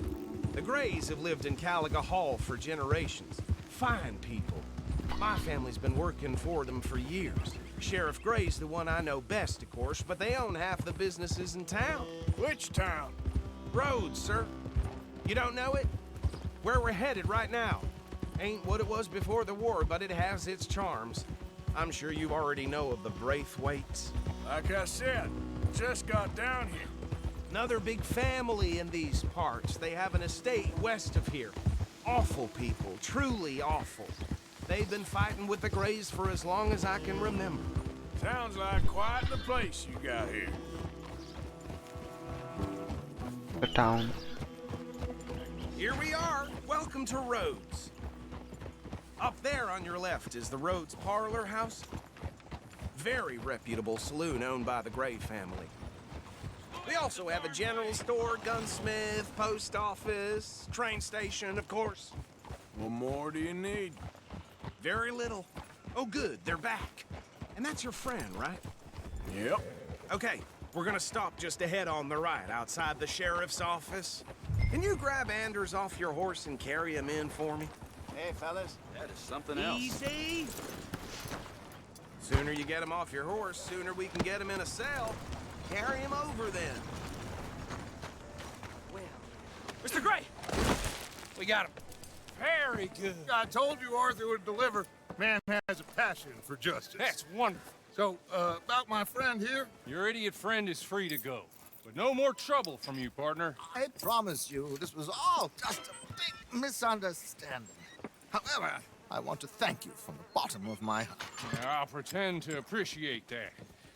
The Grays have lived in Caliga Hall for generations. Fine people. My family's been working for them for years. Sheriff Gray's the one I know best, of course, but they own half the businesses in town. Which town? Rhodes, sir. You don't know it? Where we're headed right now. Ain't what it was before the war, but it has its charms. I'm sure you already know of the Braithwaites. Like I said, just got down here. Another big family in these parts. They have an estate west of here. Awful people, truly awful. They've been fighting with the Grays for as long as I can remember. Sounds like quite the place you got here. The town. Here we are. Welcome to Rhodes. Up there on your left is the Rhodes Parlor House. Very reputable saloon owned by the Gray family. We also have a general store, gunsmith, post office, train station, of course. What more do you need? Very little. Oh, good, they're back. And that's your friend, right? Yep. Okay, we're gonna stop just ahead on the right, outside the sheriff's office. Can you grab Anders off your horse and carry him in for me? Hey, fellas. That is something else. Easy. Sooner you get him off your horse, sooner we can get him in a cell. Carry him over then. Well, Mr. Gray! We got him. Very good. I told you Arthur would deliver. Man has a passion for justice. That's wonderful. So, about my friend here? Your idiot friend is free to go. But no more trouble from you, partner. I promise you, this was all just a big misunderstanding. However, I want to thank you from the bottom of my heart. I'll pretend to appreciate that.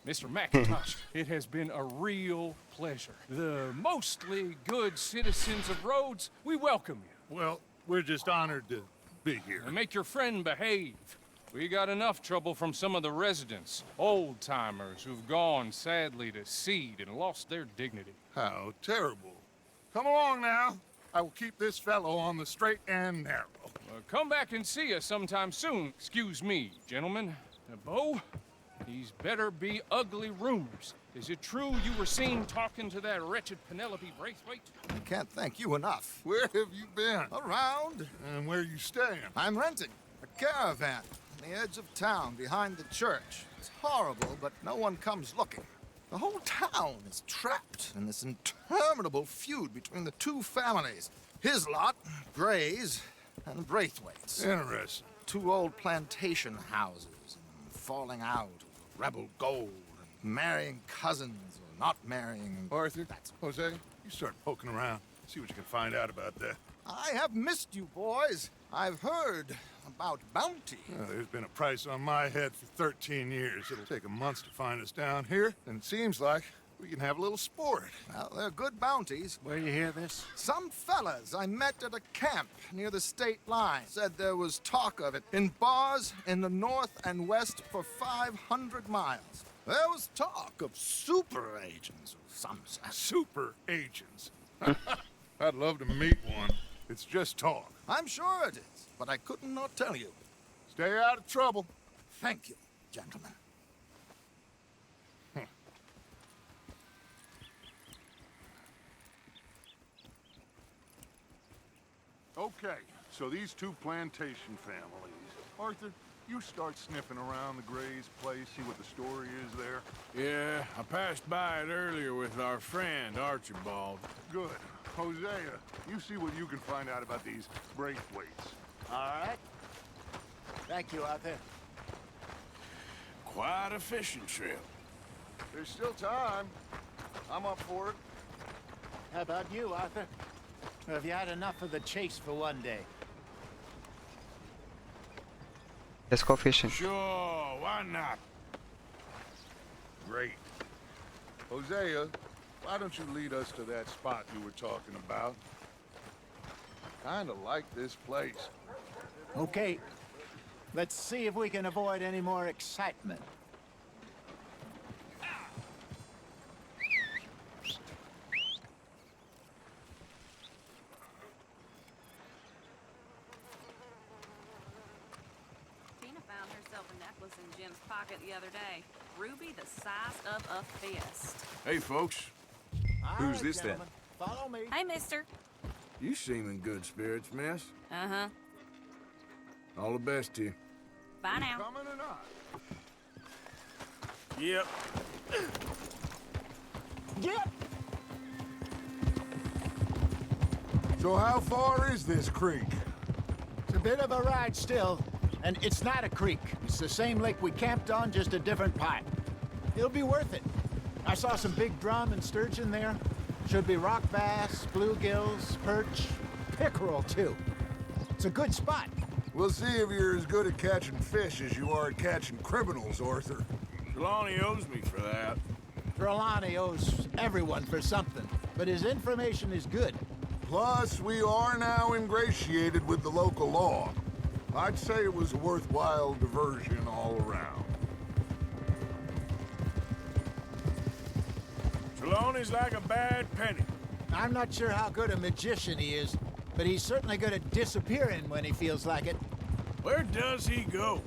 Mr. McIntosh, it has been a real pleasure. The mostly good citizens of Rhodes, we welcome you. Well, we're just honored to be here. And make your friend behave. We got enough trouble from some of the residents, old-timers who've gone, sadly, to seed and lost their dignity. How terrible. Come along now. I will keep this fellow on the straight and narrow. Come back and see us sometime soon. Excuse me, gentlemen. Bo, these better be ugly rumors. Is it true you were seen talking to that wretched Penelope Braithwaite? I can't thank you enough. Where have you been? Around. And where are you staying? I'm renting a caravan on the edge of town behind the church. It's horrible, but no one comes looking. The whole town is trapped in this interminable feud between the two families. His lot, Gray's, and Braithwaite's. Interesting. Two old plantation houses, and falling out over rebel gold, and marrying cousins or not marrying. Arthur, Jose, you start poking around. See what you can find out about that. I have missed you, boys. I've heard about bounty. There's been a price on my head for 13 years. It'll take a month to find us down here, and it seems like we can have a little sport. Well, they're good bounties. Where you hear this? Some fellas I met at a camp near the state line said there was talk of it in bars in the north and west for 500 miles. There was talk of super agents of some sort. Super agents? I'd love to meet one. It's just talk. I'm sure it is, but I couldn't not tell you. Stay out of trouble. Thank you, gentlemen. Okay, so these two plantation families. Arthur, you start sniffing around the Gray's place, see what the story is there. Yeah, I passed by it earlier with our friend, Archibald. Good. Hosea, you see what you can find out about these Braithwaites. All right. Thank you, Arthur. Quite a fishing trip. There's still time. I'm up for it. How about you, Arthur? Or have you had enough of the chase for one day? Let's go fishing. Sure, why not? Great. Hosea, why don't you lead us to that spot you were talking about? Kinda like this place. Okay. Let's see if we can avoid any more excitement. Tina found herself a necklace in Jim's pocket the other day. Ruby the size of a fist. Hey, folks. Who's this then? Follow me. Hey, mister. You seem in good spirits, miss. Uh-huh. All the best to you. Bye now. Coming or not? Yep. Get! So how far is this creek? It's a bit of a ride still, and it's not a creek. It's the same lake we camped on, just a different part. It'll be worth it. I saw some big drum and sturgeon there. Should be rock bass, bluegills, perch, pickerel too. It's a good spot. We'll see if you're as good at catching fish as you are at catching criminals, Arthur. Trelawney owes me for that. Trelawney owes everyone for something, but his information is good. Plus, we are now ingratiated with the local law. I'd say it was a worthwhile diversion all around. Trelawney's like a bad penny. I'm not sure how good a magician he is, but he's certainly good at disappearing when he feels like it. Where does he go?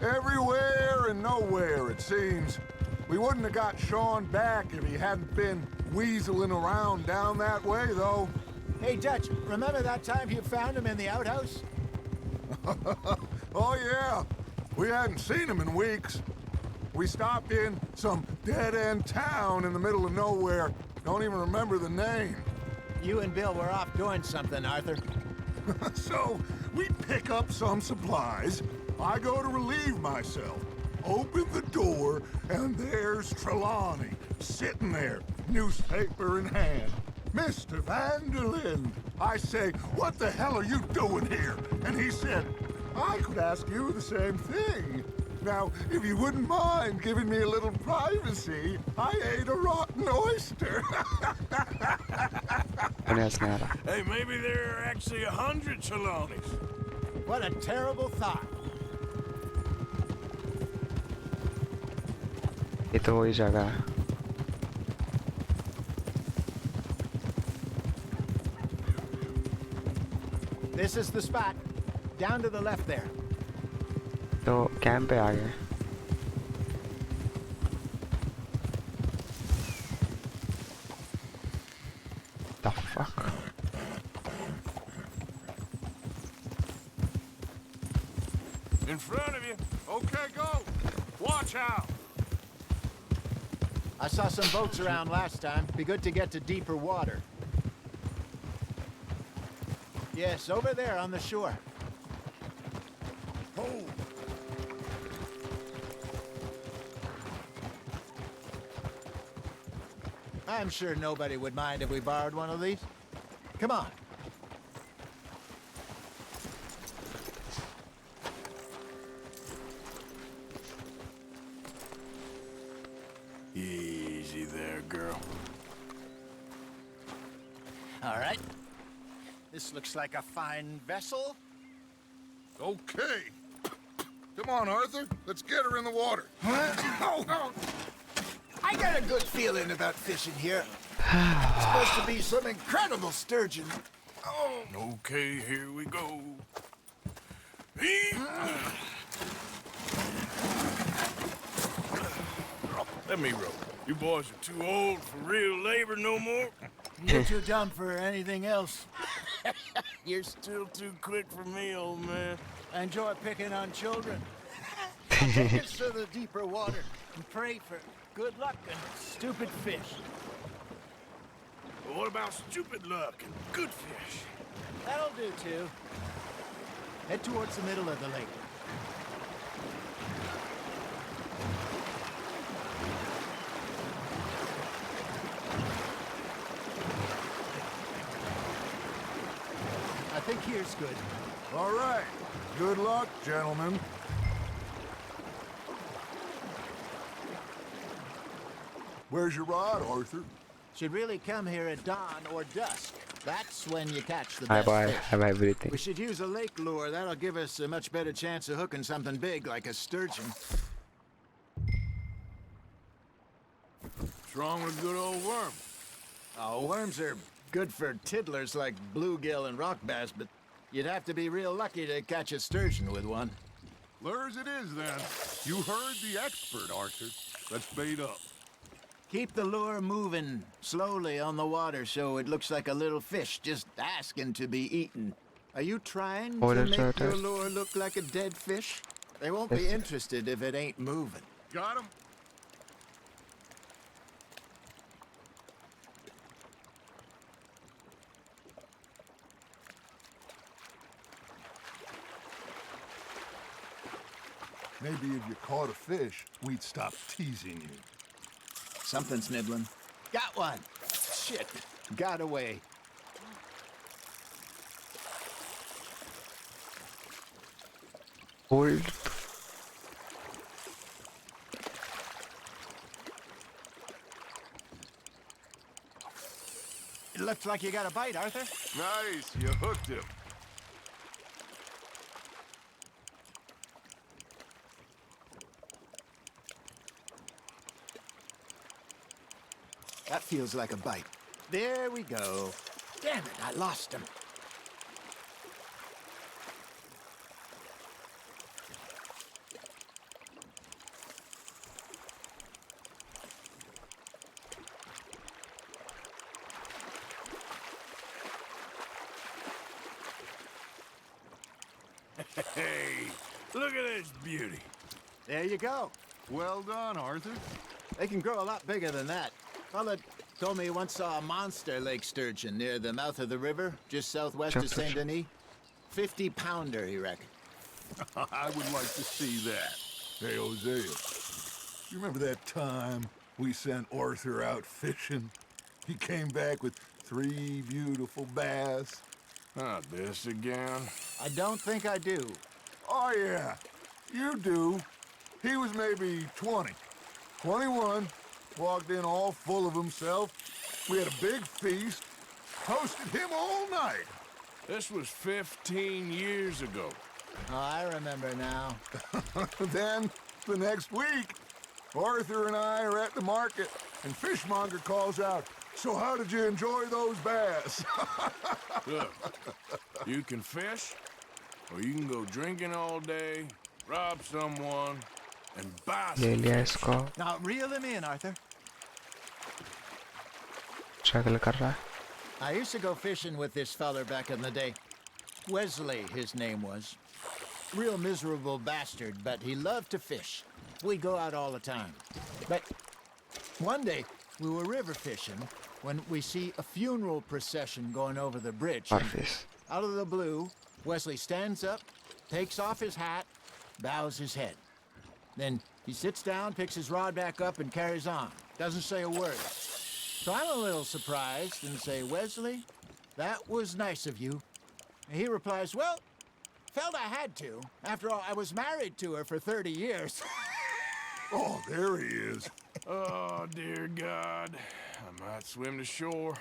Everywhere and nowhere, it seems. We wouldn't have got Sean back if he hadn't been weaseling around down that way, though. Hey, Dutch, remember that time you found him in the outhouse? Oh, yeah. We hadn't seen him in weeks. We stopped in some dead-end town in the middle of nowhere. Don't even remember the name. You and Bill were off doing something, Arthur. So, we pick up some supplies. I go to relieve myself. Open the door, and there's Trelawney, sitting there, newspaper in hand. Mr. Vanderlyn. I say, what the hell are you doing here? And he said, I could ask you the same thing. Now, if you wouldn't mind giving me a little privacy, I ate a rotten oyster. Hey, maybe there are actually 100 Trelawneys. What a terrible thought. ये तो वही जगह है. This is the spot. Down to the left there. तो camp पे आ गए. The fuck? In front of you. Okay, go. Watch out. I saw some boats around last time. Be good to get to deeper water. Yes, over there on the shore. Oh. I'm sure nobody would mind if we borrowed one of these. Come on. Easy there, girl. All right. This looks like a fine vessel. Okay. Come on, Arthur. Let's get her in the water. Oh. I got a good feeling about fishing here. It's supposed to be some incredible sturgeon. Oh. Okay, here we go. Let me row. You boys are too old for real labor no more. You're too dumb for anything else. You're still too quick for me, old man. Enjoy picking on children. Take us to the deeper water and pray for good luck and stupid fish. But what about stupid luck and good fish? That'll do, too. Head towards the middle of the lake. I think here's good. All right. Good luck, gentlemen. Where's your rod, Arthur? Should really come here at dawn or dusk. That's when you catch the I best buy, fish. I buy everything. We should use a lake lure. That'll give us a much better chance of hooking something big like a sturgeon. What's wrong with a good old worm? Oh, worms are good for tiddlers like bluegill and rock bass, but you'd have to be real lucky to catch a sturgeon with one. Lures it is, then. You heard the expert, Arthur. Let's bait up. Keep the lure moving slowly on the water so it looks like a little fish just asking to be eaten. Are you trying to that's make right, your yes. lure look like a dead fish? They won't be Yes. interested if it ain't moving. Got him? Maybe if you caught a fish, we'd stop teasing you. Something's nibbling. Got one. Shit. Got away. Hold. It looks like you got a bite, Arthur. Nice, you hooked him. That feels like a bite. There we go. Damn it, I lost him. Hey, look at this beauty. There you go. Well done, Arthur. They can grow a lot bigger than that. Fella told me he once saw a monster lake sturgeon near the mouth of the river, just southwest of Saint Denis. 50-pounder, he reckoned. I would like to see that. Hey, Hosea, you remember that time we sent Arthur out fishing? He came back with 3 beautiful bass. Not this again. I don't think I do. Oh, yeah, you do. He was maybe 20, 21, walked in all full of himself. We had a big feast, hosted him all night. This was 15 years ago. Oh, I remember now. Then, the next week, Arthur and I are at the market, and Fishmonger calls out, "So how did you enjoy those bass?" Look, you can fish, or you can go drinking all day, rob someone, and buy ले some लिया fish. इसको. Now reel him in, Arthur. Struggle कर रहा है. I used to go fishing with this feller back in the day. Wesley, his name was. Real miserable bastard, but he loved to fish. We'd go out all the time. But One day, we were river fishing when we see a funeral procession going over the bridge. Arfis. Out of the blue, Wesley stands up, takes off his hat, bows his head. Then he sits down, picks his rod back up, and carries on. Doesn't say a word. So I'm a little surprised and say, Wesley, that was nice of you. And he replies, well, felt I had to. After all, I was married to her for 30 years. Oh, there he is. Oh, dear God. I might swim to shore.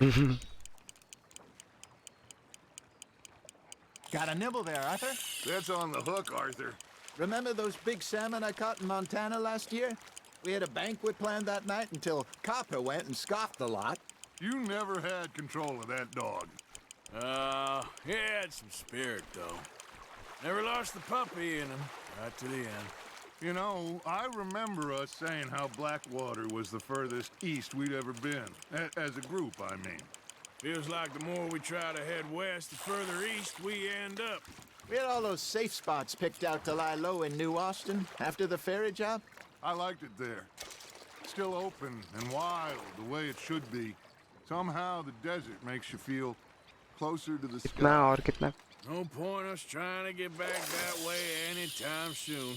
Got a nibble there, Arthur? That's on the hook, Arthur. Remember those big salmon I caught in Montana last year? We had a banquet planned that night until Copper went and scoffed the lot. You never had control of that dog. He had some spirit, though. Never lost the puppy in him, right to the end. You know, I remember us saying how Blackwater was the furthest east we'd ever been. As a group, I mean. Feels like the more we try to head west, the further east we end up. We had all those safe spots picked out to lie low in New Austin after the ferry job. I liked it there. Still open and wild, the way it should be. Somehow the desert makes you feel closer to the sky. कितना और कितना No point us trying to get back that way anytime soon.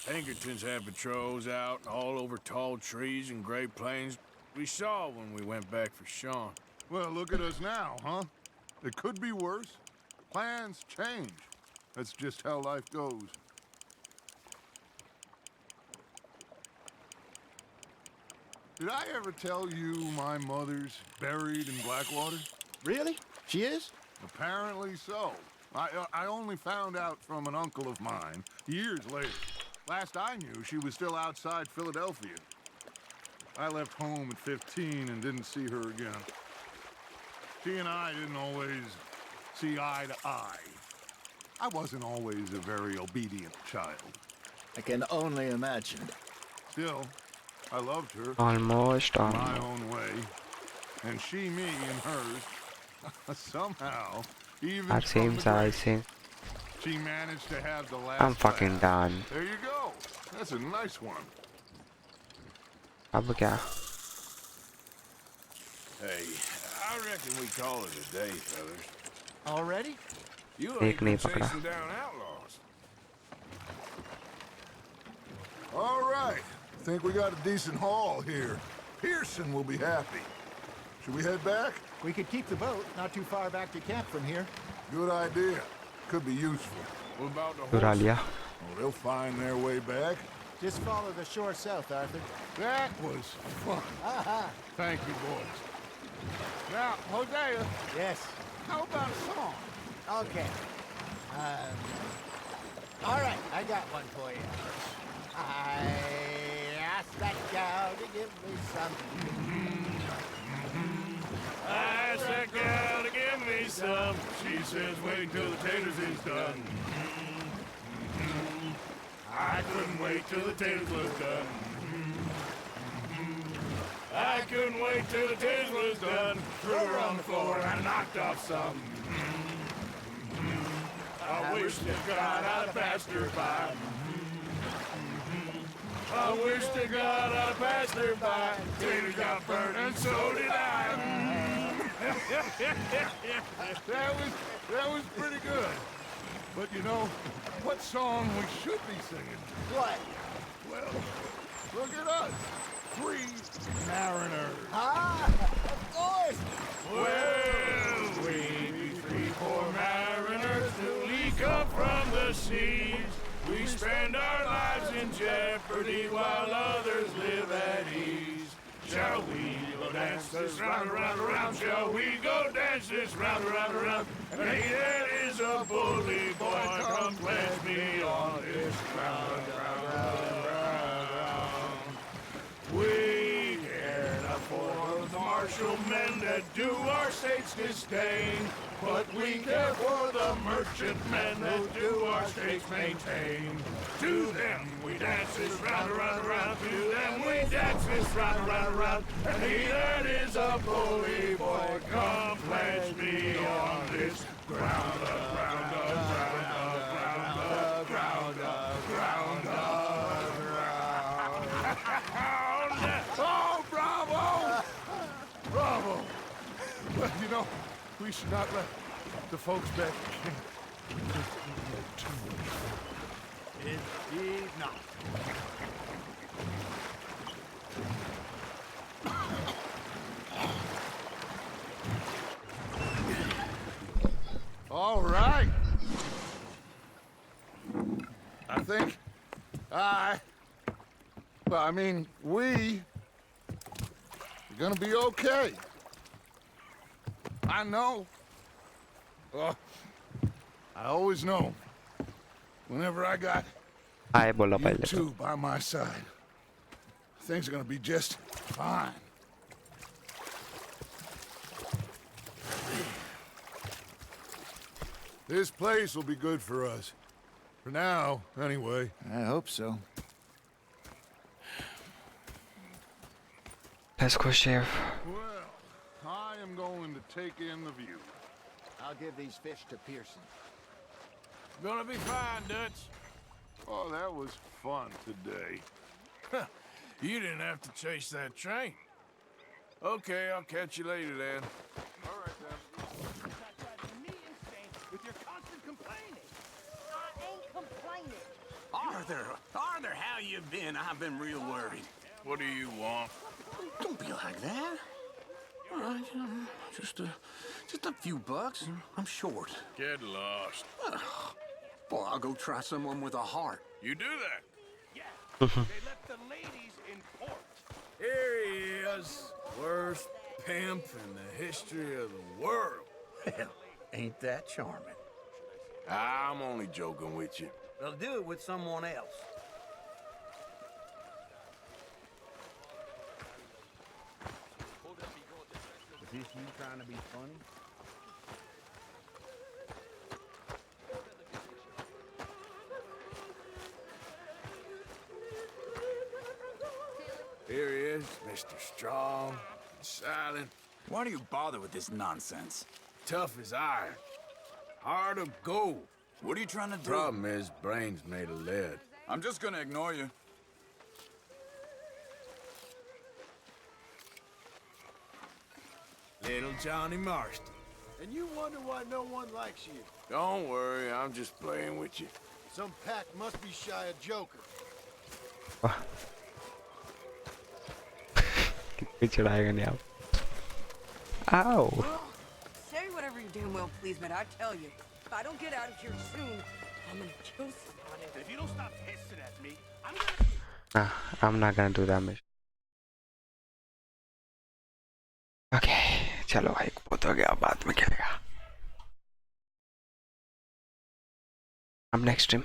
Pinkertons had patrols out all over tall trees and Great Plains. We saw when we went back for Sean. Well, look at us now, huh? It could be worse. Plans change. That's just how life goes. Did I ever tell you my mother's buried in Blackwater? Really? She is? Apparently so. I only found out from an uncle of mine years later. Last I knew, she was still outside Philadelphia. I left home at 15 and didn't see her again. She and I didn't always see eye to eye. I wasn't always a very obedient child. I can only imagine. Still, I loved her. almost My own way. And she me and hers. Somehow, even our from same the size, grave, same. she managed to have the last I'm fucking laugh. done. There you go. That's a nice one. अब क्या? Hey, I reckon we call it a day, fellas. Already? You एक ain't been नहीं पकड़ा. chasing down outlaws. All right. Think we got a decent haul here. Pearson will be happy. Should we head back? We could keep the boat not too far back to camp from here. Good idea. Could be useful. What about the चुरा horses? लिया. Well, they'll find their way back. Just follow the shore south, Arthur. That was fun. Aha! Thank you, boys. Now, Hosea, Yes. how about a song? Okay. All right, I got one for you. I asked that gal to give me some. I asked that gal to give me some. She says, wait till the taters is done. I couldn't wait till the taters was done. I couldn't wait till the taters was done. Threw her on the floor and I knocked off some. I wish to God I'd passed her by. I wish to God I'd passed her by. Taters got burnt and so did I. That was pretty good. But you know, what song we should be singing? What? Well, look at us. 3 mariners. Ah, of course. Well, we be 3 poor mariners newly come from the seas. We spend our lives in jeopardy while others live at ease. Shall we go dance this round, around, around? Shall we go dance this round, around, around? And he that is a bully boy, come pledge me on this ground, ground. We care not for the martial men that do our state's disdain, but we care for the merchantmen that do our states maintain. To them we dance this round, around, around. To them we dance this round, around, around. And he that is a bully boy, come pledge me on this ground, ground, ground, ground, ground, ground, ground. Oh, bravo! Well, you know, we should not let the folks back too much. Indeed not. All right. I think we are gonna be okay. I know. Well, I always know. Whenever I got हाय बोला you पहले तो two by my side, things are gonna be just fine. This place will be good for us. For now, anyway. I hope so. let's go chef Well, I am going to take in the view. I'll give these fish to Pearson. Gonna be fine, Dutch. Oh, that was fun today. You didn't have to chase that train. Okay, I'll catch you later then. All right, then. With your constant complaining. I ain't complaining. Arthur, how you been? I've been real worried. What do you want? Don't be like that. All right, just a few bucks. I'm short. Get lost. Boy, I'll go try someone with a heart. You do that? They left the ladies in port. Here he is. Worst pimp in the history of the world. Well, ain't that charming? I'm only joking with you. Well, do it with someone else. Is this you trying to be funny? Here he is, Mr. Strong, and silent. Why do you bother with this nonsense? Tough as iron. Heart of gold. What are you trying to do? Problem is, brains made of lead. I'm just gonna ignore you. Little Johnny Marston. And you wonder why no one likes you. Don't worry, I'm just playing with you. Some pack must be shy of Joker. कितनी चढ़ाएगा नहीं आप Ow. Say whatever you damn well please, but I tell you, if I don't get out of here soon, I'm gonna kill somebody. If you don't stop hissing at me, I'm gonna... Nah, I'm not gonna do that mission. Okay, चलो भाई बहुत हो गया बाद में खेलेगा. अब next stream